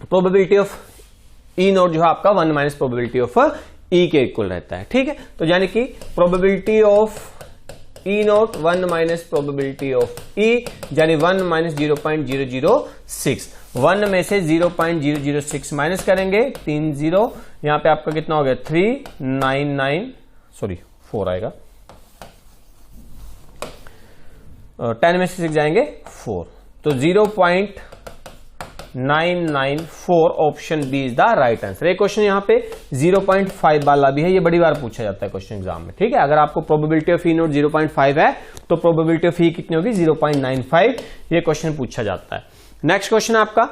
प्रोबेबिलिटी ऑफ ई नॉट जो है आपका 1 माइनस प्रोबेबिलिटी ऑफ ई के इक्वल रहता है। ठीक है, तो यानी कि probability of E not 1 minus probability of E, यानी 1 माइनस 0.006। 1 में से 0.006 माइनस करेंगे, 3 0, यहां पे आपका कितना हो गया? 4 आएगा। 10 में से 6 जाएंगे 4, तो 0.994 option B is the right answer. ये क्वेश्चन यहाँ पे 0.5 वाला भी है, ये बड़ी बार पूछा जाता है क्वेश्चन एग्जाम में। ठीक है, अगर आपको प्रोबेबिलिटी ऑफ ई नोट 0.5 है तो प्रोबेबिलिटी ऑफ ई कितनी होगी? 0.95। ये क्वेश्चन पूछा जाता है। नेक्स्ट क्वेश्चन आपका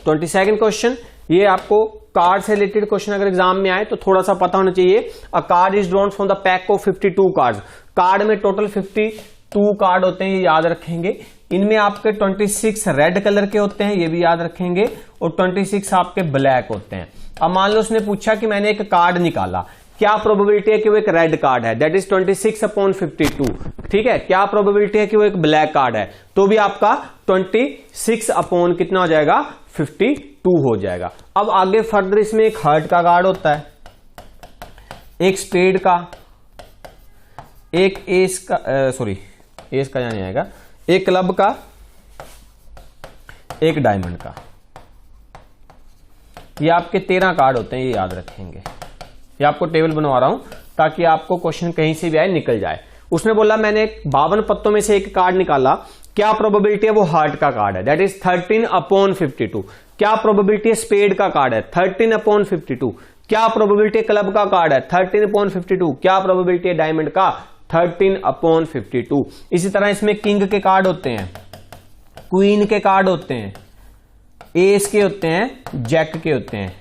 22nd क्वेश्चन। ये आपको कार्ड से रिलेटेड क्वेश्चन अगर एग्जाम में आए तो थोड़ा सा पता होना चाहिए। अ card is drawn from the pack of 52 card. Card में टोटल 52 कार्ड होते हैं, ये याद रखेंगे। इनमें आपके 26 रेड कलर के होते हैं, ये भी याद रखेंगे, और 26 आपके ब्लैक होते हैं। अब मान लो उसने पूछा कि मैंने एक कार्ड निकाला, क्या प्रोबेबिलिटी है कि वो एक रेड कार्ड है? That is 26/52। ठीक है, क्या प्रोबेबिलिटी है कि वो एक ब्लैक कार्ड है? तो भी आपका 26 कितना हो जाएगा? 52 हो जाएगा। अब आगे फर्दर इसमें एक हार्ट का कार्ड होता है, एक स्पेड का, एक एस का, एस का नहीं आएगा, एक क्लब का, एक डायमंड का। ये आपके 13 कार्ड होते हैं, ये याद रखेंगे। ये आपको टेबल बनवा रहा हूं ताकि आपको क्वेश्चन कहीं से भी आए निकल जाए। उसने बोला मैंने 52 पत्तों में से एक कार्ड निकाला, क्या प्रोबेबिलिटी है वो हार्ट का कार्ड है, दैट इज 13/52। क्या प्रोबेबिलिटी है स्पेड का कार्ड है, 13/52। क्या प्रोबेबिलिटी क्लब का कार्ड है, 13/52। क्या प्रोबेबिलिटी है डायमंड का, 13/52। इसी तरह इसमें किंग के कार्ड होते हैं, क्वीन के कार्ड होते हैं, एस के होते हैं, जैक के होते हैं।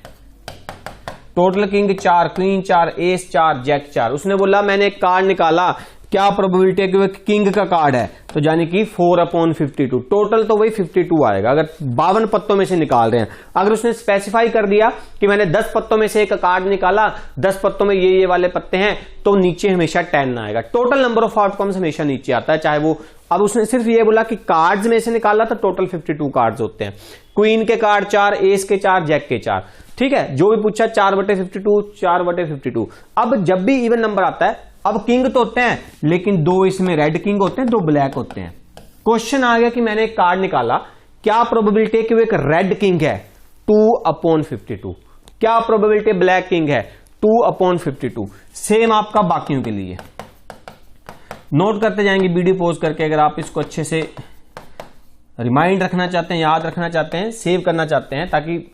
Total king 4, queen 4, ace 4, jack 4। उसने बोला मैंने एक कार्ड निकाला, क्या प्रोबेबिलिटी है कि वो किंग का कार्ड है, तो यानी कि 4/52। टोटल तो वही 52 आएगा अगर 52 पत्तों में से निकाल रहे हैं। अगर उसने स्पेसिफाई कर दिया कि मैंने 10 पत्तों में से एक कार्ड निकाला, 10 पत्तों में ये वाले पत्ते हैं, तो नीचे हमेशा 10 आएगा। टोटल नंबर ऑफ आउटकम्स हमेशा नीचे आता है, चाहे वो, अब उसने सिर्फ ये बोला कि कार्ड्स में से निकाला तो टोटल 52 कार्ड्स होते हैं। क्वीन के कार्ड 4, एस के 4, जैक के 4, ठीक है। जो भी पूछा 4/52, 4/52। अब जब भी इवन नंबर आता है, अब किंग तो होते हैं लेकिन 2 इसमें रेड किंग होते हैं, 2 ब्लैक होते हैं। क्वेश्चन आ गया कि मैंने एक कार्ड निकाला, क्या प्रोबेबिलिटी है कि वो एक रेड किंग है, 2/52। क्या प्रोबेबिलिटी ब्लैक किंग है, 2/52। सेम आपका बाकियों के लिए नोट करते जाएंगे वीडियो पॉज करके। अगर आप इसको अच्छे से रिमाइंड रखना चाहते हैं, याद रखना चाहते हैं, सेव करना चाहते हैं ताकि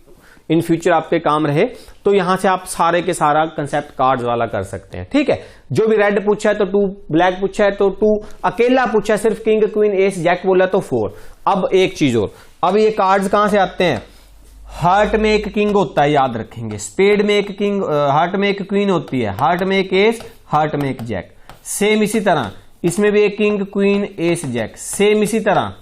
इन फ्यूचर आपके काम रहे, तो यहां से आप सारे के सारा कंसेप्ट कार्ड्स वाला कर सकते हैं, ठीक है। जो भी रेड पूछा है तो 2, ब्लैक पूछा है तो 2, अकेला पूछा है सिर्फ किंग, क्वीन, एस, जैक बोला तो 4। अब एक चीज और, अब ये कार्ड्स कहां से आते हैं, हार्ट में एक किंग होता है, याद रखेंगे। स्पेड में एक किंग, हार्ट में एक क्वीन होती है, हार्ट में एक एस, हार्ट में एक जैक। सेम इसी तरह इसमें भी एक king, queen, ace, jack. Same इसी तरह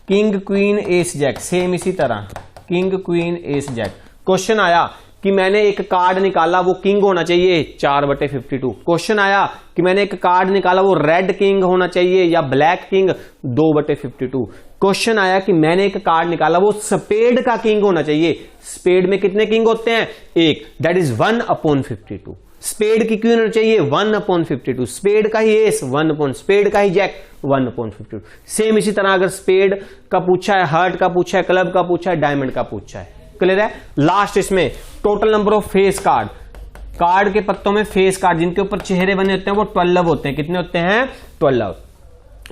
king, queen, ace, jack. Same इसी तरह king, queen, ace, jack. Question आया कि मैंने एक कार्ड निकाला, वो किंग होना चाहिए, 4/52। क्वेश्चन आया कि मैंने एक कार्ड निकाला, वो रेड किंग होना चाहिए या ब्लैक किंग, 2/52। क्वेश्चन आया कि मैंने एक कार्ड निकाला, वो स्पेड का किंग होना चाहिए। स्पेड में कितने किंग होते हैं, एक, दैट इज 1/52। स्पेड की क्वीन होनी चाहिए, 1/52। स्पेड का ही एस, 1/, स्पेड का ही जैक, 1/52। सेम इसी तरह अगर स्पेड का पूछा है, हार्ट का पूछा है, क्लब का पूछा है, डायमंड का पूछा है, क्लियर है। लास्ट इसमें total number of face card, card के पत्तों में फेस कार्ड जिनके ऊपर चेहरे बने होते हैं वो 12 होते हैं। कितने होते हैं, 12।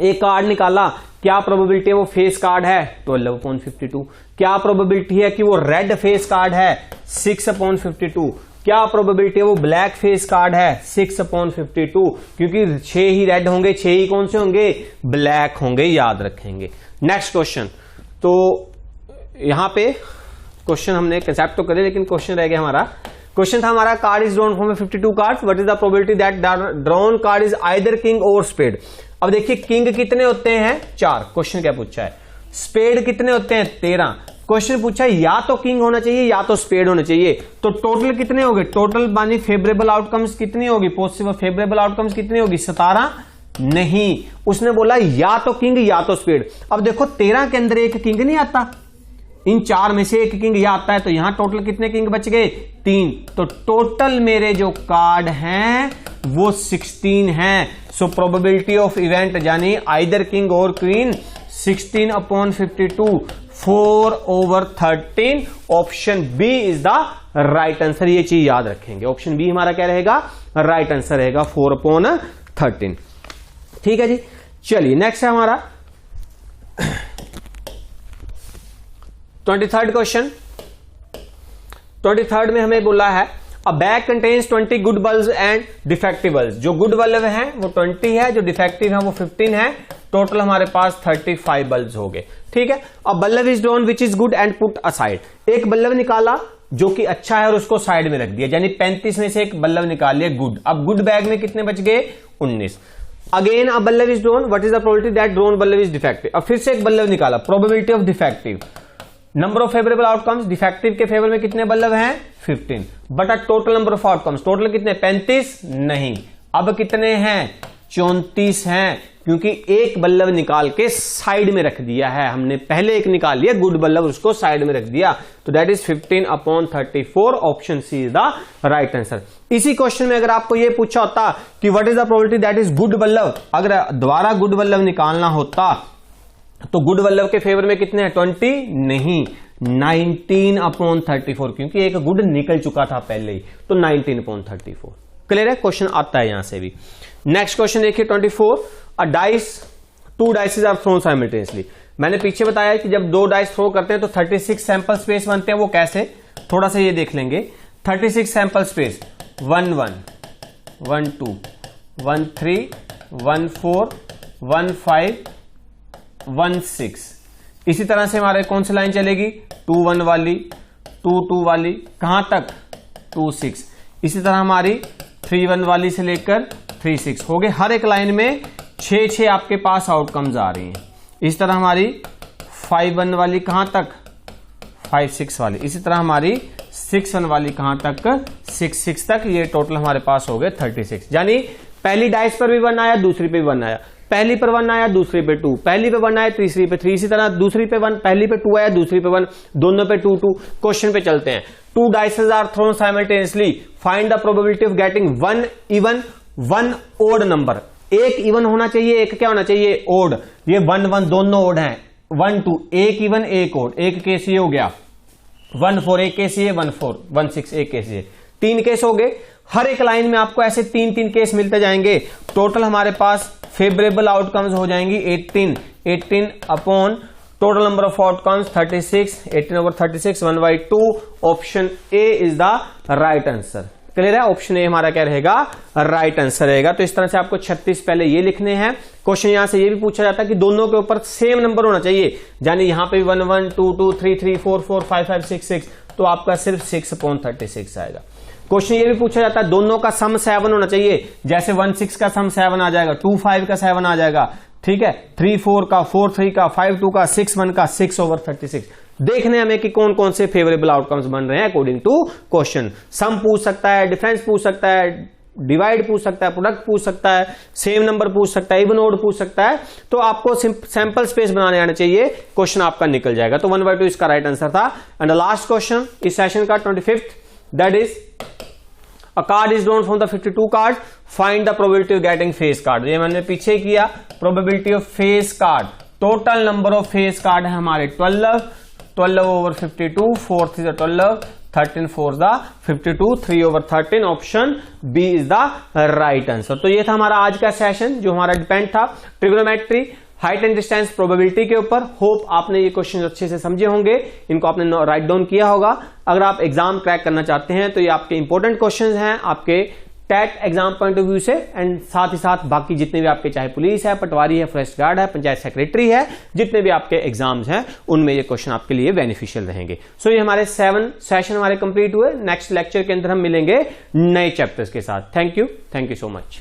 एक कार्ड निकाला, क्या प्रोबेबिलिटी है वो फेस कार्ड है, 12/52। क्या प्रोबेबिलिटी है कि वो रेड फेस कार्ड है, 6/52। क्या प्रोबेबिलिटी है वो ब्लैक फेस कार्ड है, 6/52। क्योंकि 6 ही रेड होंगे, 6 ही कौन से होंगे, ब्लैक होंगे, याद रखेंगे। नेक्स्ट क्वेश्चन, तो यहां पे क्वेश्चन हमने कंसेप्ट तो करे लेकिन क्वेश्चन रह गया हमारा। क्वेश्चन था हमारा, card is drawn from 52 cards, what is the probability that drawn card is either king और स्पेड। अब देखिए किंग कितने होते हैं, 4। क्वेश्चन क्या पूछा है, स्पेड कितने होते हैं, 13। क्वेश्चन पूछा है या तो किंग होना चाहिए या तो स्पेड होना चाहिए, तो टोटल कितने हो गए, टोटल मानी फेवरेबल आउटकम्स कितनी होगी, पॉसिबल फेवरेबल आउटकम्स कितनी होगी, 17। नहीं, उसने बोला या तो किंग या तो स्पेड। अब देखो 13 के अंदर एक किंग नहीं आता, इन 4 में से एक किंग या आता है, तो यहां टोटल कितने किंग बच गए, 3। तो टोटल मेरे जो कार्ड हैं वो 16 हैं। सो प्रोबेबिलिटी ऑफ इवेंट यानी आइदर किंग और queen 16/52, 4/13। Option B is the right answer. ये चीज याद रखेंगे, ऑप्शन बी हमारा क्या रहेगा, राइट आंसर रहेगा, 4/13। ठीक है जी, चलिए नेक्स्ट है हमारा 23rd क्वेश्चन। 23rd में हमें बोला है अ bag contains 20 good bulb and defective bulb. जो गुड बल्ब है वो 20 है, जो डिफेक्टिव है वो 15 है। टोटल हमारे पास 35 बल्ब हो गए, ठीक है। अ bulb is drawn which is good and put aside. एक बल्ब निकाला जो कि अच्छा है और उसको साइड में रख दिया, यानी 35 में से एक बल्ब निकाल लिया गुड। अब गुड बैग में कितने बच गए, 19। Again a bulb is drawn, what is the probability that drawn bulb is defective. अब फिर से एक बल्ब निकाला, probability of defective, number of favourable outcomes, defective के फेवर में कितने बल्ब हैं, 15। But total number of outcomes, total कितने, 35 नहीं, अब कितने हैं, 34 हैं, क्योंकि एक बल्ब निकाल के साइड में रख दिया है हमने। पहले एक निकाल लिया गुड बल्ब, उसको साइड में रख दिया, तो that is 15/34। Option C is the right answer. इसी क्वेश्चन में अगर आपको यह पूछा होता कि what is the probability that is good bulb, अगर दोबारा गुड बल्ब निकालना होता तो गुड वल्लभ के फेवर में कितने हैं 20 नहीं 19/34 क्योंकि एक गुड निकल चुका था पहले ही, तो 19/34। क्लियर है, क्वेश्चन आता है यहां से भी। नेक्स्ट क्वेश्चन देखिए 24, a dice, 2 dices are thrown simultaneously. मैंने पीछे बताया कि जब 2 डाइस थ्रो करते हैं तो 36 सैंपल स्पेस बनते हैं, वो कैसे थोड़ा सा ये देख लेंगे। 36 सैंपल स्पेस 1 1 1 2 1 3 1 4 1 5 1 6। इसी तरह से हमारे कौन सी लाइन चलेगी 2 1 वाली 2 2 वाली कहां तक 2 6। इसी तरह हमारी 3 1 वाली से लेकर 3 6 हो गए। हर एक लाइन में 6 आपके पास आउटकम्स आ रही हैं। इस तरह हमारी 5 1 वाली कहां तक 5 6 वाली। इसी तरह हमारी 6 1 वाली कहां तक 6 6 तक। ये टोटल हमारे पास हो गए 36। यानी पहली डाइस पर भी 1 आया, दूसरी पे भी 1 आया, पहली पर 1 आया, दूसरी पे 2, पहली पे 1 आया, तीसरी पे 3, इसी तरह दूसरी पे 1, पहली पे 2 आया, दूसरी पे 1, दोनों पे 2 2। क्वेश्चन पे चलते हैं। 2 dices are thrown simultaneously, find the probability of getting 1 even 1 odd number. एक इवन होना चाहिए, एक क्या होना चाहिए ओड। ये 1 1 दोनों ओड हैं, 1 2 एक इवन एक ओड। एक केस ये हो गया 1 4, एक केस ये 1 4 1 6, एक केस ये 3 केस हो गए। हर एक लाइन में आपको ऐसे 3 केस मिलते जाएंगे। टोटल हमारे पास फेवरेबल आउटकम्स हो जाएंगी 18 upon total number of outcomes 36, 18/36 1/2। Option A is the right answer. Clear है, ऑप्शन ए हमारा क्या रहेगा राइट आंसर रहेगा। तो इस तरह से आपको 36 पहले ये लिखने हैं। क्वेश्चन यहां से ये भी पूछा जाता है कि दोनों के ऊपर सेम नंबर होना चाहिए, यानी यहां पे 1 1 2 2 3 3 4 4 5 5 6 6, तो आपका सिर्फ 6/36 आएगा। क्वेश्चन ये भी पूछा जाता है दोनों का सम 7 होना चाहिए, जैसे 1 6 का सम 7 आ जाएगा, 2 5 का 7 आ जाएगा, ठीक है, 3 4 का, 4 3 का, 5 2 का, 6 1 का, 6/36। देखने हमें कि कौन कौन से फेवरेबल आउटकम्स बन रहे हैं अकॉर्डिंग टू क्वेश्चन। सम पूछ सकता है, डिफरेंस पूछ सकता है, डिवाइड पूछ सकता है, प्रोडक्ट पूछ सकता है, सेम नंबर पूछ सकता है, इवन ओड पूछ सकता है। तो आपको सैंपल स्पेस बनाने आना चाहिए, क्वेश्चन आपका निकल जाएगा। तो 1/2 इसका राइट आंसर था। एंड द लास्ट क्वेश्चन इस सेशन का 25th, that is A card is drawn from the 52 card. Find the probability of getting face card. ये मैंने पीछे किया। Probability of face card. Total number of face card है हमारे 12/52, 4 is the 12, 13 4 the 52, 3/13। Option B is the right answer. तो ये था हमारा आज का सेशन जो हमारा डिपेंड था trigonometry, height and distance, probability के ऊपर। होप आपने ये क्वेश्चन अच्छे से समझे होंगे, इनको आपने राइट डाउन किया होगा। अगर आप एग्जाम क्रैक करना चाहते हैं तो ये आपके इंपॉर्टेंट क्वेश्चंस हैं आपके TET exam point of view से, एंड साथ ही साथ बाकी जितने भी आपके चाहे पुलिस है, पटवारी है, फॉरेस्ट गार्ड है, पंचायत सेक्रेटरी है, जितने भी आपके एग्जाम्स हैं उनमें ये क्वेश्चन आपके लिए बेनिफिशियल रहेंगे। सो ये हमारे 7 सेशन हमारे कंप्लीट हुए। नेक्स्ट लेक्चर के अंदर हम मिलेंगे नए चैप्टर्स के साथ। Thank you so much.